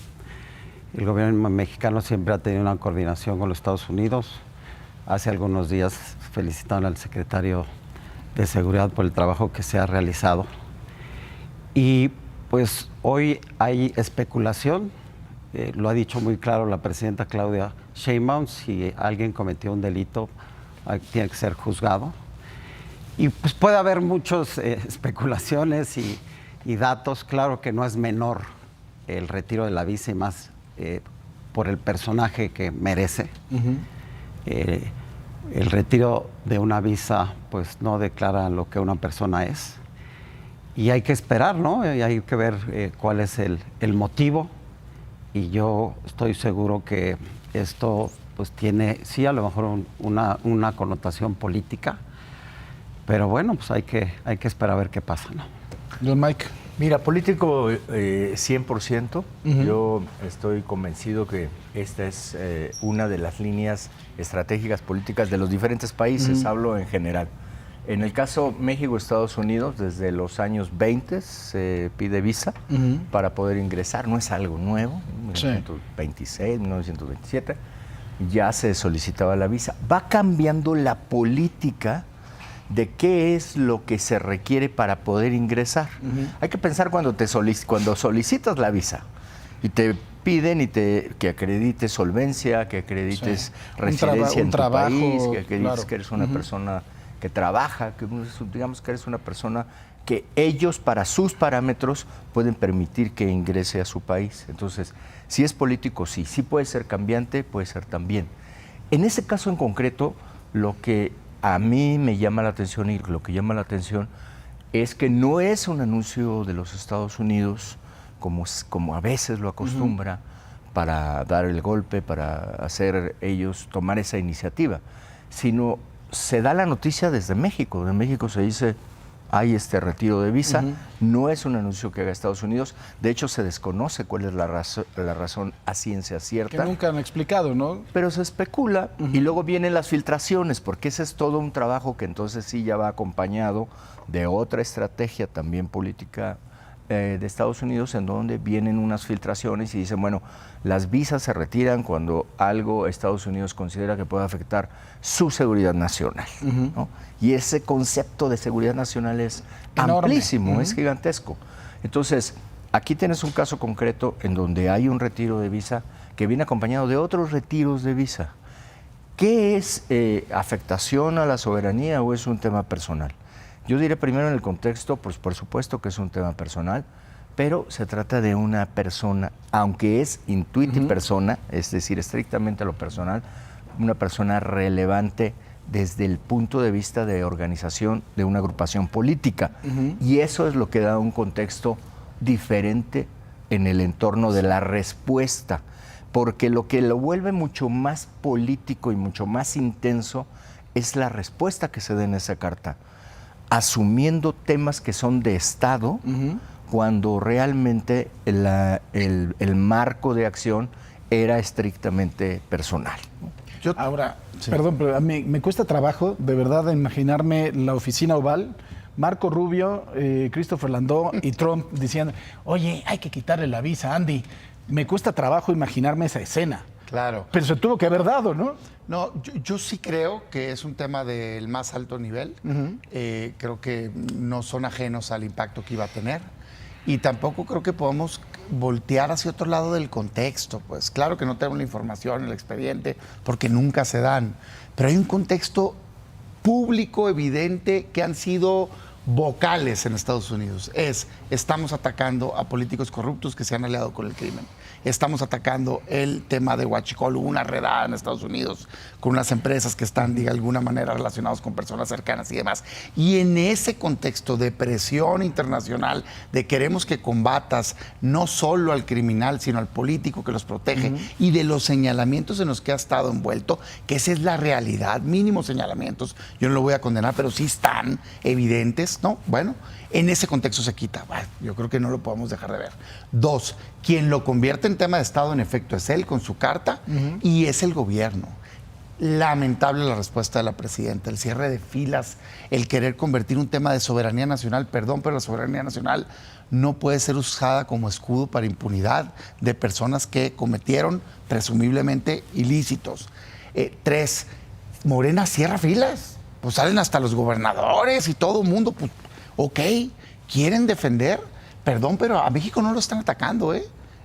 El gobierno mexicano siempre ha tenido una coordinación con los Estados Unidos. Hace algunos días felicitaron al secretario de Seguridad por el trabajo que se ha realizado. Y pues hoy hay especulación, lo ha dicho muy claro la presidenta Claudia Sheinbaum, si alguien cometió un delito, tiene que ser juzgado. Y pues puede haber muchas especulaciones y datos. Claro que no es menor el retiro de la visa, y más por el personaje que merece. El retiro de una visa pues no declara lo que una persona es. Y hay que esperar, ¿no? Y hay que ver cuál es el motivo. Y yo estoy seguro que esto pues tiene, sí, a lo mejor una connotación política. Pero bueno, pues hay que esperar a ver qué pasa, ¿no? Don Mike. Mira, político 100%. Yo estoy convencido que esta es una de las líneas estratégicas políticas de los diferentes países, hablo en general. En el caso México-Estados Unidos, desde los años 20 se pide visa para poder ingresar, no es algo nuevo, en 1926, 1927 ya se solicitaba la visa. Va cambiando la política de qué es lo que se requiere para poder ingresar. Hay que pensar cuando solicitas la visa y te piden que acredites solvencia, que acredites residencia en tu país, que acredites que eres una persona que trabaja, que digamos que eres una persona que ellos para sus parámetros pueden permitir que ingrese a su país. Entonces, si es político, sí puede ser cambiante, puede ser también. En ese caso en concreto, lo que a mí me llama la atención y lo que llama la atención es que no es un anuncio de los Estados Unidos como a veces lo acostumbra para dar el golpe, para hacer ellos tomar esa iniciativa, sino se da la noticia desde México. De México se dice, hay este retiro de visa, no es un anuncio que haga Estados Unidos, de hecho se desconoce cuál es la razón a ciencia cierta. Que nunca han explicado, ¿no? Pero se especula y luego vienen las filtraciones, porque ese es todo un trabajo que entonces sí ya va acompañado de otra estrategia también política de Estados Unidos, en donde vienen unas filtraciones y dicen, bueno, las visas se retiran cuando algo Estados Unidos considera que puede afectar su seguridad nacional, ¿no? Y ese concepto de seguridad nacional es amplísimo, es gigantesco. Entonces, aquí tienes un caso concreto en donde hay un retiro de visa que viene acompañado de otros retiros de visa. ¿Qué es afectación a la soberanía o es un tema personal? Yo diré primero en el contexto, pues por supuesto que es un tema personal, pero se trata de una persona, aunque es intuiti persona, es decir, estrictamente lo personal, una persona relevante desde el punto de vista de organización de una agrupación política. Y eso es lo que da un contexto diferente en el entorno de la respuesta, porque lo que lo vuelve mucho más político y mucho más intenso es la respuesta que se da en esa carta, asumiendo temas que son de Estado, cuando realmente el marco de acción era estrictamente personal. Ahora, perdón, pero a mí me cuesta trabajo, de verdad, imaginarme la oficina oval, Marco Rubio, Christopher Landó y Trump diciendo, oye, hay que quitarle la visa, Andy. Me cuesta trabajo imaginarme esa escena. Claro. Pero se tuvo que haber dado, ¿no? No, yo sí creo que es un tema del más alto nivel. Creo que no son ajenos al impacto que iba a tener. Y tampoco creo que podamos voltear hacia otro lado del contexto. Pues claro que no tenemos la información, el expediente, porque nunca se dan. Pero hay un contexto público, evidente, que han sido vocales en Estados Unidos. Estamos atacando a políticos corruptos que se han aliado con el crimen. Estamos atacando el tema de huachicol, una redada en Estados Unidos con unas empresas que están de alguna manera relacionadas con personas cercanas y demás. Y en ese contexto de presión internacional, de queremos que combatas no solo al criminal, sino al político que los protege, y de los señalamientos en los que ha estado envuelto, que esa es la realidad, mínimos señalamientos, yo no lo voy a condenar, pero sí están evidentes, ¿no? Bueno, en ese contexto se quita. Bueno, yo creo que no lo podemos dejar de ver. 2, quien lo convierte en tema de Estado, en efecto, es él con su carta y es el gobierno. Lamentable la respuesta de la presidenta, el cierre de filas, el querer convertir un tema de soberanía nacional, perdón, pero la soberanía nacional no puede ser usada como escudo para impunidad de personas que cometieron presumiblemente ilícitos. 3, Morena cierra filas, pues salen hasta los gobernadores y todo el mundo, pues, ok, quieren defender, perdón, pero a México no lo están atacando,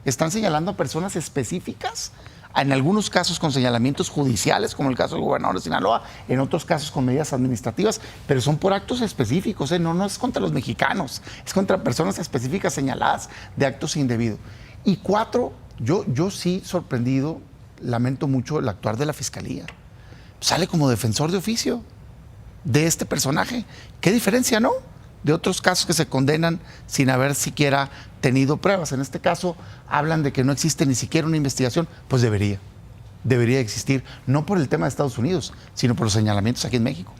están señalando a personas específicas, en algunos casos con señalamientos judiciales, como el caso del gobernador de Sinaloa, en otros casos con medidas administrativas, pero son por actos específicos, no es contra los mexicanos, es contra personas específicas señaladas de actos indebidos. Y 4, yo sí sorprendido, lamento mucho el actuar de la Fiscalía. Sale como defensor de oficio de este personaje. ¿Qué diferencia, no? De otros casos que se condenan sin haber siquiera tenido pruebas. En este caso hablan de que no existe ni siquiera una investigación. Pues debería existir, no por el tema de Estados Unidos, sino por los señalamientos aquí en México.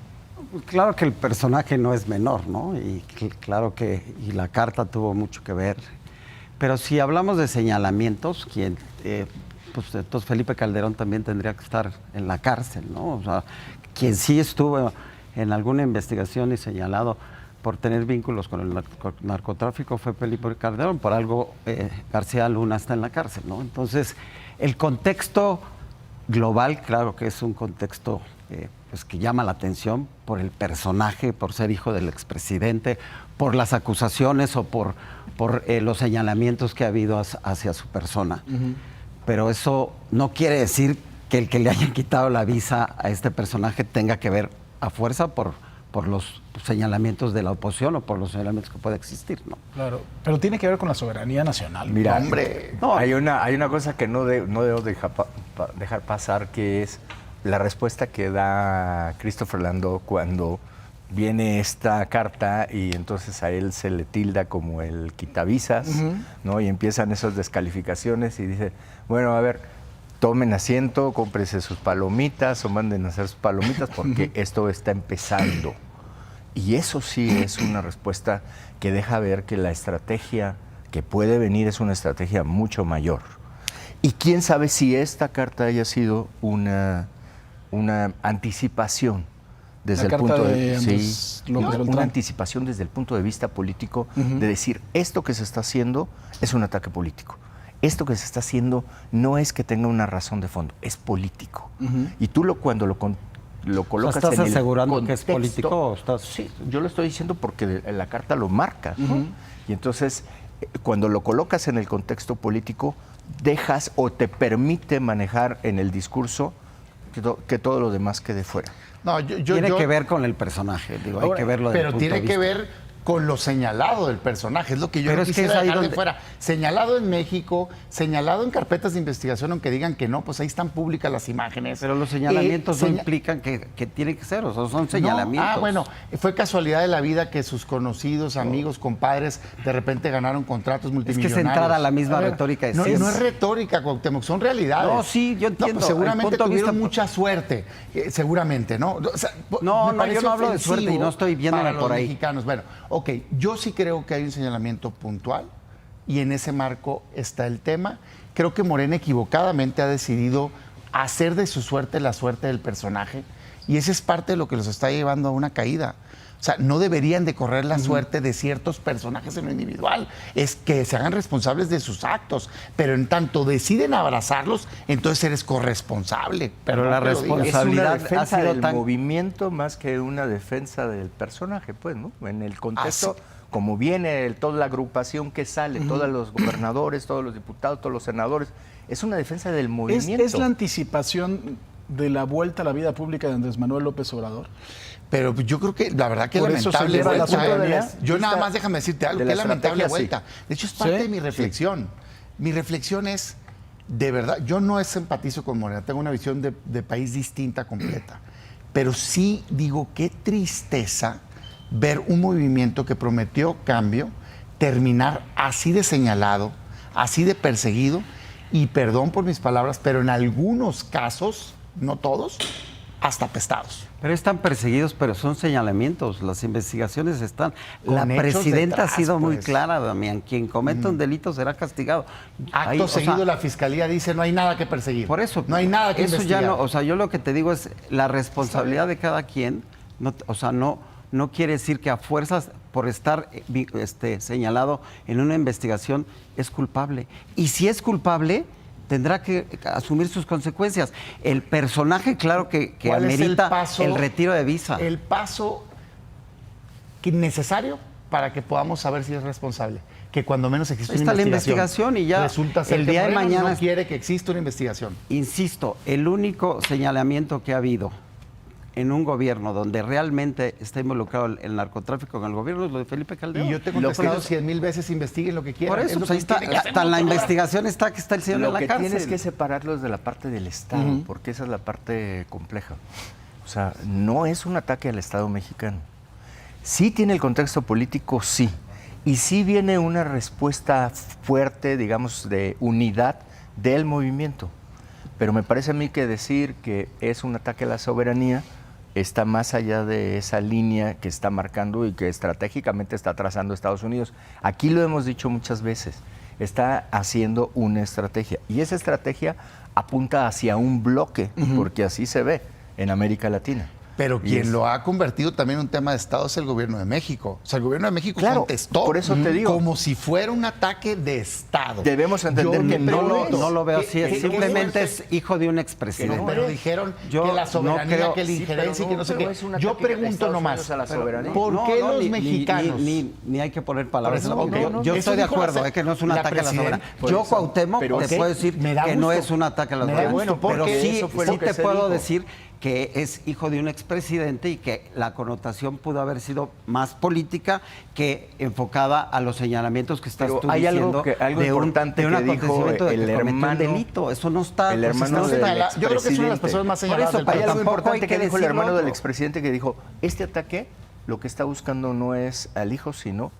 Claro que el personaje no es menor, ¿no? Y claro que la carta tuvo mucho que ver. Pero si hablamos de señalamientos, pues entonces Felipe Calderón también tendría que estar en la cárcel, ¿no? O sea, quien sí estuvo en alguna investigación y señalado por tener vínculos con el narcotráfico fue Felipe Calderón, por algo García Luna está en la cárcel, ¿no? Entonces, el contexto global, claro que es un contexto pues que llama la atención por el personaje, por ser hijo del expresidente, por las acusaciones o por los señalamientos que ha habido hacia su persona. Pero eso no quiere decir que el que le hayan quitado la visa a este personaje tenga que ver a fuerza por los señalamientos de la oposición o por los señalamientos que puede existir, ¿no? Claro, pero tiene que ver con la soberanía nacional. Mira, hombre, no, hay una cosa que no debo dejar pasar, que es la respuesta que da Christopher Landau cuando viene esta carta y entonces a él se le tilda como el quitavisas, ¿no? Y empiezan esas descalificaciones y dice, bueno, a ver, tomen asiento, cómprense sus palomitas o manden a hacer sus palomitas porque esto está empezando. Y eso sí es una respuesta que deja ver que la estrategia que puede venir es una estrategia mucho mayor. Y quién sabe si esta carta haya sido una anticipación desde el punto una anticipación desde el punto de vista político de decir, esto que se está haciendo es un ataque político. Esto que se está haciendo no es que tenga una razón de fondo, es político. Y tú cuando lo colocas ¿Estás en el asegurando contexto, que es político o estás...? Sí, yo lo estoy diciendo porque la carta lo marca, ¿no? Y entonces, cuando lo colocas en el contexto político, dejas o te permite manejar en el discurso que todo lo demás quede fuera. No, tiene que ver con el personaje, digo, hay que verlo pero tiene que ver con lo señalado del personaje, es lo que yo no quisiera dejar de fuera. Señalado en México, señalado en carpetas de investigación, aunque digan que no, pues ahí están públicas las imágenes. Pero los señalamientos no implican que tiene que ser, o sea, son señalamientos. No, bueno, fue casualidad de la vida que sus conocidos, amigos, compadres, de repente ganaron contratos multimillonarios. Es que es entrar a la misma retórica de no es retórica, Cuauhtémoc, son realidades. No, sí, yo entiendo. No, pues seguramente tuvieron mucha suerte, seguramente, ¿no? O sea, yo no hablo de suerte y no estoy viéndome por ahí. Mexicanos. Bueno, ok, yo sí creo que hay un señalamiento puntual y en ese marco está el tema. Creo que Morena equivocadamente ha decidido hacer de su suerte la suerte del personaje y esa es parte de lo que los está llevando a una caída. O sea, no deberían de correr la suerte de ciertos personajes en lo individual, es que se hagan responsables de sus actos, pero en tanto deciden abrazarlos, entonces eres corresponsable. Pero la responsabilidad es una defensa del movimiento más que una defensa del personaje, pues, ¿no? En el contexto, como viene toda la agrupación que sale, todos los gobernadores, todos los diputados, todos los senadores, es una defensa del movimiento. ¿Es la anticipación de la vuelta a la vida pública de Andrés Manuel López Obrador? Pero yo creo que la verdad que es lamentable vuelta. Yo nada más déjame decirte algo, que es lamentable vuelta. De hecho, es parte de mi reflexión. Mi reflexión es, de verdad, yo no empatizo con Morena, tengo una visión de país distinta, completa. Pero sí digo, qué tristeza ver un movimiento que prometió cambio, terminar así de señalado, así de perseguido, y perdón por mis palabras, pero en algunos casos, no todos, hasta apestados. Pero están perseguidos, pero son señalamientos, las investigaciones están. Con La hechos presidenta detrás, ha sido muy pues. clara, Damián, quien cometa un delito será castigado. Acto seguido la fiscalía dice no hay nada que perseguir. Por eso. No hay nada que eso investigar. Ya no, o sea, yo lo que te digo es la responsabilidad de cada quien, no quiere decir que a fuerzas por estar señalado en una investigación es culpable. Y si es culpable, tendrá que asumir sus consecuencias. El personaje, claro que amerita el retiro de visa. El paso necesario para que podamos saber si es responsable. Que cuando menos existe una investigación y ya resulta ser el que día de Morena mañana no quiere que exista una investigación. Insisto, el único señalamiento que ha habido en un gobierno donde realmente está involucrado el narcotráfico en el gobierno es lo de Felipe Calderón. Y yo te he contestado 100,000 veces, investiguen lo que quieran. Por eso, pues ahí está, hasta la investigación está que está el señor en la cárcel. Lo que tienes que separarlos de la parte del Estado, porque esa es la parte compleja. O sea, no es un ataque al Estado mexicano. Sí tiene el contexto político, sí. Y sí viene una respuesta fuerte, digamos, de unidad del movimiento. Pero me parece a mí que decir que es un ataque a la soberanía está más allá de esa línea que está marcando y que estratégicamente está trazando Estados Unidos. Aquí lo hemos dicho muchas veces, está haciendo una estrategia y esa estrategia apunta hacia un bloque, porque así se ve en América Latina. Pero quien lo ha convertido también en un tema de Estado es el gobierno de México. O sea, el gobierno de México contestó por eso te digo, como si fuera un ataque de Estado. Debemos entender que no lo veo así, simplemente es hijo de un expresidente. Pero dijeron que la soberanía, que la injerencia, que no sé qué. Yo pregunto nomás, ¿por qué los mexicanos? Ni hay que poner palabras en la boca. Yo estoy de acuerdo, es que no es un ataque a la soberanía. Yo, Cuauhtémoc, te puedo decir que no es un ataque a la soberanía. Pero sí te puedo decir que es hijo de un expresidente y que la connotación pudo haber sido más política que enfocada a los señalamientos que estás tú diciendo algo importante de un dijo acontecimiento de el hermano, un delito. Eso no está. El hermano del expresidente. Yo creo que es una de las personas más señaladas del país. Hay algo importante que dijo el hermano del expresidente que dijo, este ataque lo que está buscando no es al hijo, sino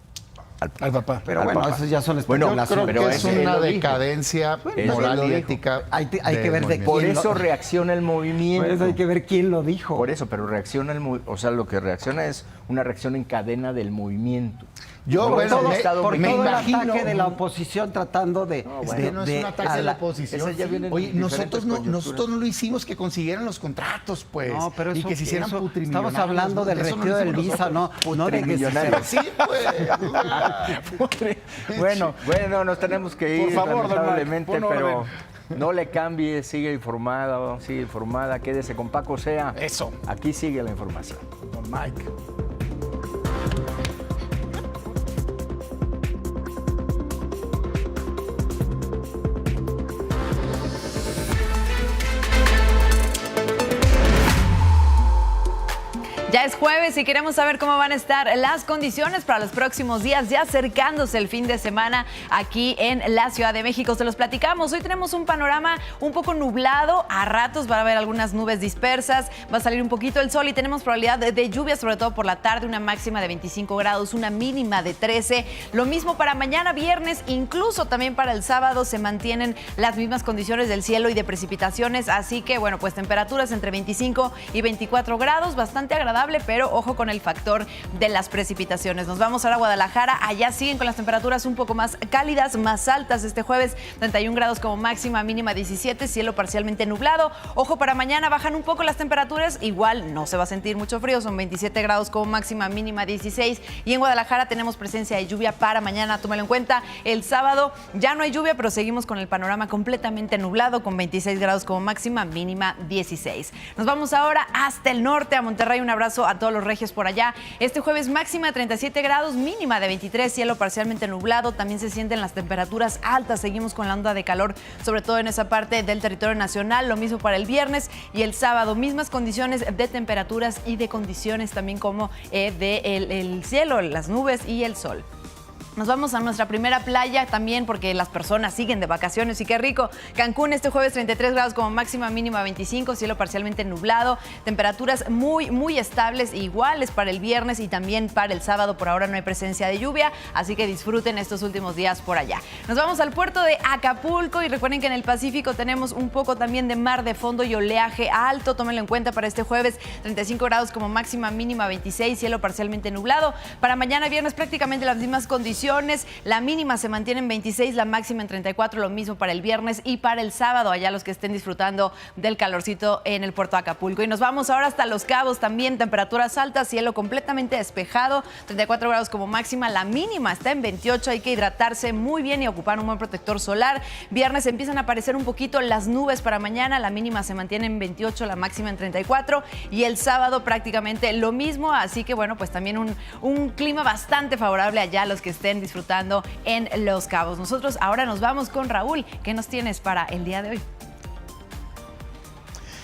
al papá. Pero bueno, esos ya son especulaciones. Yo creo que es una decadencia moral y ética. Hay que ver de quién. Por eso reacciona el movimiento. Por eso hay que ver quién lo dijo. Por eso, pero reacciona o sea, lo que reacciona es una reacción en cadena del movimiento. Yo, por todo me imagino el ataque de la oposición tratando de... no es un ataque de la oposición. Oye, nosotros no lo hicimos que consiguieran los contratos, pues. No, pero y que se hicieran putrimillonarios. Estamos hablando del retiro del visa, no de que sí, pues. Bueno, nos tenemos que ir, por favor, lamentablemente, pero no le cambie, sigue informada, quédese con Paco Sea. Eso. Aquí sigue la información. Don Mike. Ya es jueves y queremos saber cómo van a estar las condiciones para los próximos días, ya acercándose el fin de semana aquí en la Ciudad de México. Se los platicamos. Hoy tenemos un panorama un poco nublado. A ratos va a haber algunas nubes dispersas, va a salir un poquito el sol y tenemos probabilidad de lluvia, sobre todo por la tarde, una máxima de 25 grados, una mínima de 13. Lo mismo para mañana viernes, incluso también para el sábado se mantienen las mismas condiciones del cielo y de precipitaciones. Así que, bueno, pues temperaturas entre 25 y 24 grados, bastante agradable, pero ojo con el factor de las precipitaciones. Nos vamos ahora a Guadalajara. Allá siguen con las temperaturas un poco más cálidas, más altas este jueves, 31 grados como máxima, mínima 17, cielo parcialmente nublado. Ojo, para mañana bajan un poco las temperaturas, igual no se va a sentir mucho frío, son 27 grados como máxima, mínima 16. Y en Guadalajara tenemos presencia de lluvia para mañana, tómalo en cuenta. El sábado ya no hay lluvia, pero seguimos con el panorama completamente nublado, con 26 grados como máxima, mínima 16. Nos vamos ahora hasta el norte, a Monterrey. Un abrazo a todos los regios por allá. Este jueves máxima de 37 grados, mínima de 23, cielo parcialmente nublado. También se sienten las temperaturas altas. Seguimos con la onda de calor, sobre todo en esa parte del territorio nacional. Lo mismo para el viernes y el sábado. Mismas condiciones de temperaturas y de condiciones también como el cielo, las nubes y el sol. Nos vamos a nuestra primera playa también porque las personas siguen de vacaciones y qué rico. Cancún este jueves 33 grados como máxima, mínima 25, cielo parcialmente nublado, temperaturas muy estables e iguales para el viernes y también para el sábado. Por ahora no hay presencia de lluvia, así que disfruten estos últimos días por allá. Nos vamos al puerto de Acapulco y recuerden que en el Pacífico tenemos un poco también de mar de fondo y oleaje alto. Tómenlo en cuenta para este jueves, 35 grados como máxima, mínima 26, cielo parcialmente nublado. Para mañana viernes prácticamente las mismas condiciones. La mínima se mantiene en 26, la máxima en 34, lo mismo para el viernes y para el sábado, allá los que estén disfrutando del calorcito en el puerto de Acapulco. Y nos vamos ahora hasta Los Cabos también, temperaturas altas, cielo completamente despejado, 34 grados como máxima, la mínima está en 28, hay que hidratarse muy bien y ocupar un buen protector solar. Viernes empiezan a aparecer un poquito las nubes para mañana, la mínima se mantiene en 28, la máxima en 34 y el sábado prácticamente lo mismo, así que bueno, pues también un clima bastante favorable allá a los que estén disfrutando en Los Cabos. Nosotros ahora nos vamos con Raúl. ¿Qué nos tienes para el día de hoy?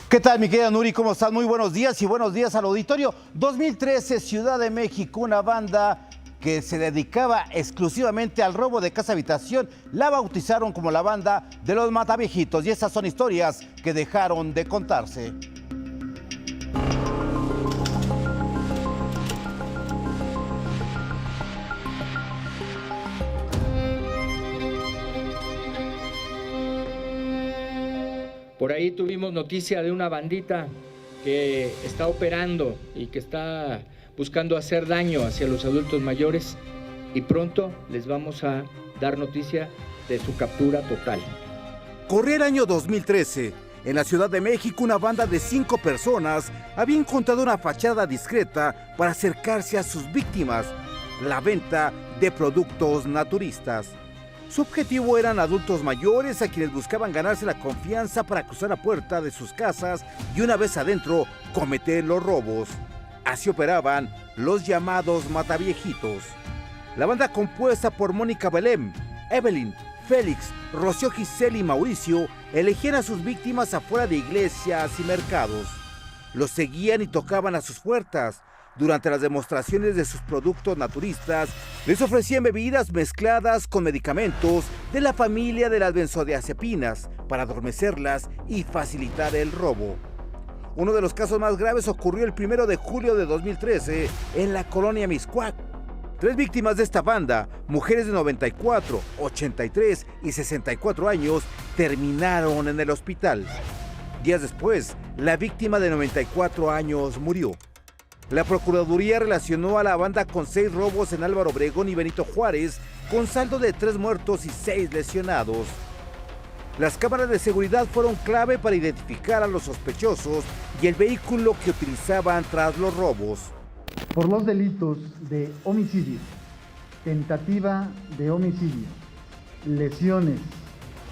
¿Qué tal, mi querida Nuri? ¿Cómo estás? Muy buenos días y buenos días al auditorio. 2013, Ciudad de México, una banda que se dedicaba exclusivamente al robo de casa habitación, la bautizaron como la banda de los Mataviejitos y estas son historias que dejaron de contarse. Por ahí tuvimos noticia de una bandita que está operando y que está buscando hacer daño hacia los adultos mayores y pronto les vamos a dar noticia de su captura total. Corría el año 2013. En la Ciudad de México, una banda de 5 personas había encontrado una fachada discreta para acercarse a sus víctimas, la venta de productos naturistas. Su objetivo eran adultos mayores a quienes buscaban ganarse la confianza para cruzar la puerta de sus casas y una vez adentro cometer los robos. Así operaban los llamados Mataviejitos. La banda compuesta por Mónica Belén, Evelyn, Félix, Rocío Giselle y Mauricio elegían a sus víctimas afuera de iglesias y mercados. Los seguían y tocaban a sus puertas. Durante las demostraciones de sus productos naturistas, les ofrecían bebidas mezcladas con medicamentos de la familia de las benzodiazepinas para adormecerlas y facilitar el robo. Uno de los casos más graves ocurrió el 1 de julio de 2013 en la colonia Mixcoac. 3 víctimas de esta banda, mujeres de 94, 83 y 64 años, terminaron en el hospital. Días después, la víctima de 94 años murió. La Procuraduría relacionó a la banda con 6 robos en Álvaro Obregón y Benito Juárez, con saldo de 3 muertos y 6 lesionados. Las cámaras de seguridad fueron clave para identificar a los sospechosos y el vehículo que utilizaban tras los robos. Por los delitos de homicidio, tentativa de homicidio, lesiones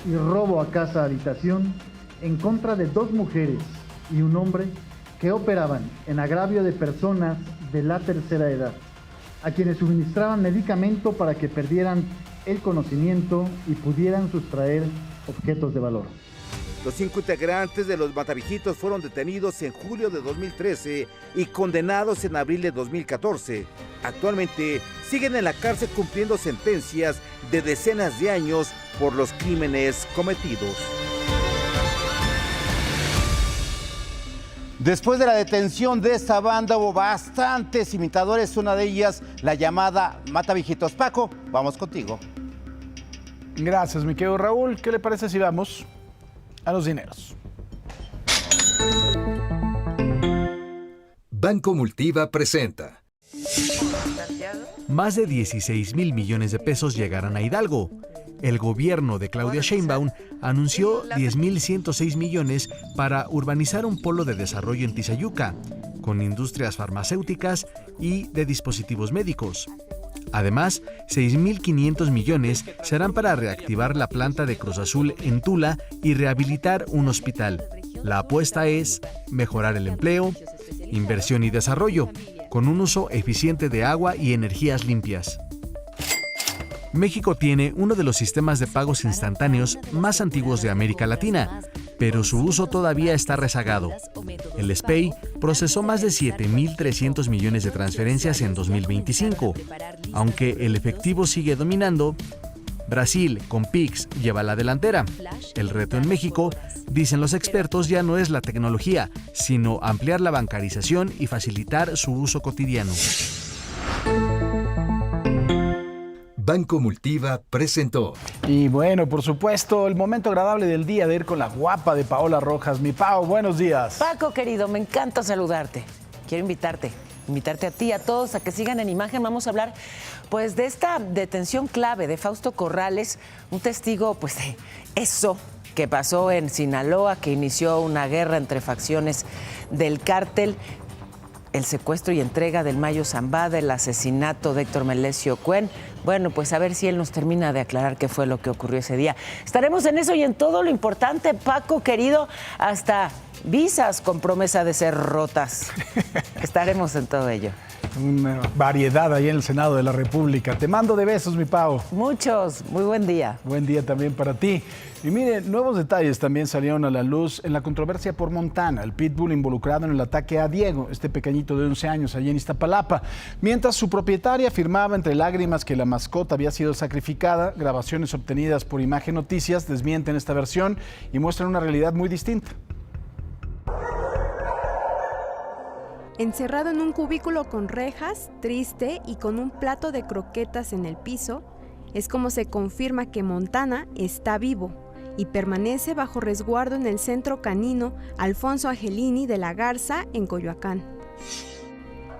y robo a casa habitación en contra de 2 mujeres y un hombre que operaban en agravio de personas de la tercera edad, a quienes suministraban medicamento para que perdieran el conocimiento y pudieran sustraer objetos de valor. Los 5 integrantes de los Mataviejitos fueron detenidos en julio de 2013 y condenados en abril de 2014. Actualmente siguen en la cárcel cumpliendo sentencias de decenas de años por los crímenes cometidos. Después de la detención de esta banda hubo bastantes imitadores, una de ellas la llamada Mataviejitos. Paco, vamos contigo. Gracias, mi querido Raúl. ¿Qué le parece si vamos a los dineros? Banco Multiva presenta. Más de 16,000 millones de pesos llegarán a Hidalgo. El gobierno de Claudia Sheinbaum anunció 10,106 millones para urbanizar un polo de desarrollo en Tizayuca, con industrias farmacéuticas y de dispositivos médicos. Además, 6,500 millones serán para reactivar la planta de Cruz Azul en Tula y rehabilitar un hospital. La apuesta es mejorar el empleo, inversión y desarrollo, con un uso eficiente de agua y energías limpias. México tiene uno de los sistemas de pagos instantáneos más antiguos de América Latina, pero su uso todavía está rezagado. El SPEI procesó más de 7.300 millones de transferencias en 2025. Aunque el efectivo sigue dominando, Brasil, con Pix, lleva la delantera. El reto en México, dicen los expertos, ya no es la tecnología, sino ampliar la bancarización y facilitar su uso cotidiano. Banco Multiva presentó. Y bueno, por supuesto, el momento agradable del día de ir con la guapa de Paola Rojas. Mi Pao, buenos días. Paco, querido, me encanta saludarte. Quiero invitarte a ti, a todos, a que sigan en imagen. Vamos a hablar, pues, de esta detención clave de Fausto Corrales, un testigo, pues, de eso que pasó en Sinaloa, que inició una guerra entre facciones del cártel, el secuestro y entrega del Mayo Zambada, el asesinato de Héctor Melesio Cuen. Bueno, pues a ver si él nos termina de aclarar qué fue lo que ocurrió ese día. Estaremos en eso y en todo lo importante, Paco, querido, hasta visas con promesa de ser rotas. Estaremos en todo ello. Una variedad ahí en el Senado de la República. Te mando de besos, mi Pau. Muchos, muy buen día. Buen día también para ti. Y mire, nuevos detalles también salieron a la luz en la controversia por Montana, el pitbull involucrado en el ataque a Diego, este pequeñito de 11 años allí en Iztapalapa. Mientras su propietaria afirmaba entre lágrimas que la mascota había sido sacrificada, grabaciones obtenidas por Imagen Noticias desmienten esta versión y muestran una realidad muy distinta. Encerrado en un cubículo con rejas, triste y con un plato de croquetas en el piso, es como se confirma que Montana está vivo y permanece bajo resguardo en el centro canino Alfonso Angelini de la Garza en Coyoacán.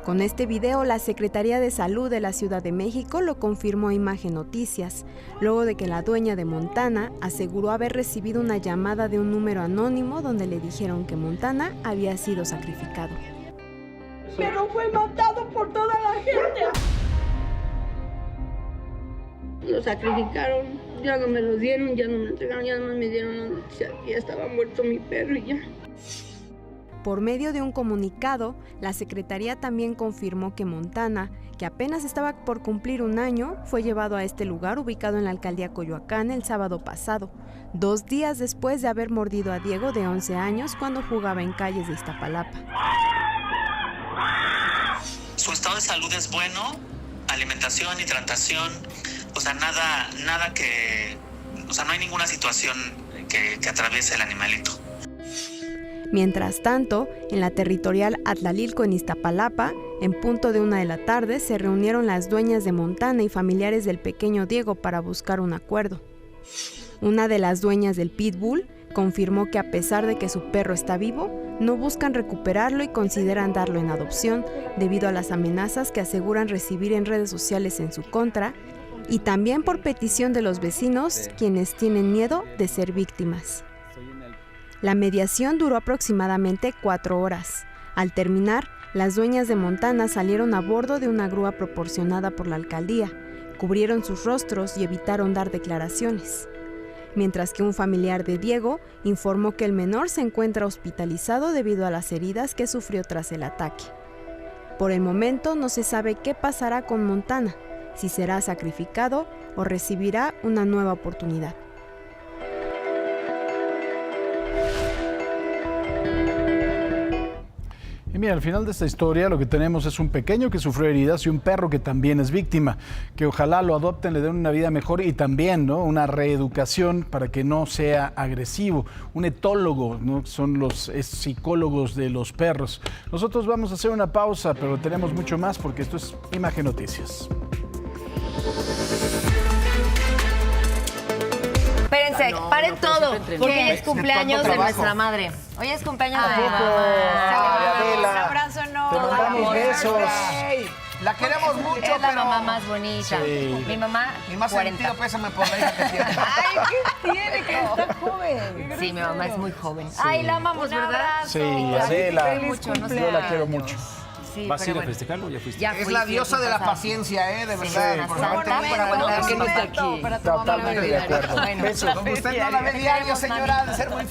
Con este video, la Secretaría de Salud de la Ciudad de México lo confirmó a Imagen Noticias, luego de que la dueña de Montana aseguró haber recibido una llamada de un número anónimo donde le dijeron que Montana había sido sacrificado. Pero fue matado por toda la gente. Lo sacrificaron, ya no me lo dieron, ya no me entregaron, ya no me dieron la noticia que ya estaba muerto mi perro y ya. Por medio de un comunicado, la Secretaría también confirmó que Montana, que apenas estaba por cumplir un año, fue llevado a este lugar ubicado en la alcaldía Coyoacán el sábado pasado, 2 días después de haber mordido a Diego de 11 años cuando jugaba en calles de Iztapalapa. Su estado de salud es bueno, alimentación, hidratación, o sea, nada que, o sea, no hay ninguna situación que atraviese el animalito. Mientras tanto, en la territorial Atlalilco en Iztapalapa, en punto de 1 de la tarde, se reunieron las dueñas de Montana y familiares del pequeño Diego para buscar un acuerdo. Una de las dueñas del pitbull confirmó que a pesar de que su perro está vivo, no buscan recuperarlo y consideran darlo en adopción debido a las amenazas que aseguran recibir en redes sociales en su contra y también por petición de los vecinos, quienes tienen miedo de ser víctimas. La mediación duró aproximadamente 4 horas. Al terminar, las dueñas de Montana salieron a bordo de una grúa proporcionada por la alcaldía, cubrieron sus rostros y evitaron dar declaraciones. Mientras que un familiar de Diego informó que el menor se encuentra hospitalizado debido a las heridas que sufrió tras el ataque. Por el momento no se sabe qué pasará con Montana, si será sacrificado o recibirá una nueva oportunidad. Y mira, al final de esta historia lo que tenemos es un pequeño que sufrió heridas y un perro que también es víctima, que ojalá lo adopten, le den una vida mejor y también, ¿no?, una reeducación para que no sea agresivo. Un etólogo, ¿no?, son los psicólogos de los perros. Nosotros vamos a hacer una pausa, pero tenemos mucho más porque esto es Imagen Noticias. Espérense, paren todo, porque hoy es cumpleaños de nuestra madre. Hoy es cumpleaños de mi mamá. Un abrazo enorme. Te mandamos besos. La queremos mucho, es la pero... mamá más bonita. Sí. Mi mamá, Mi más 40. sentido pésame por la hija que tiene. Ay, ¿qué tiene? Que está joven. Sí, mi mamá es muy joven. Ay, la amamos, ¿verdad? Sí, Adela. Yo la quiero mucho. Sí, ¿Vas a ir a festejarlo o ya fuiste? Ya Es la diosa de la paciencia, de verdad. Por favor, para aguantar que no está aquí. Totalmente de acuerdo. Bueno, Besos. Como usted no la ve diario, señora, de ser muy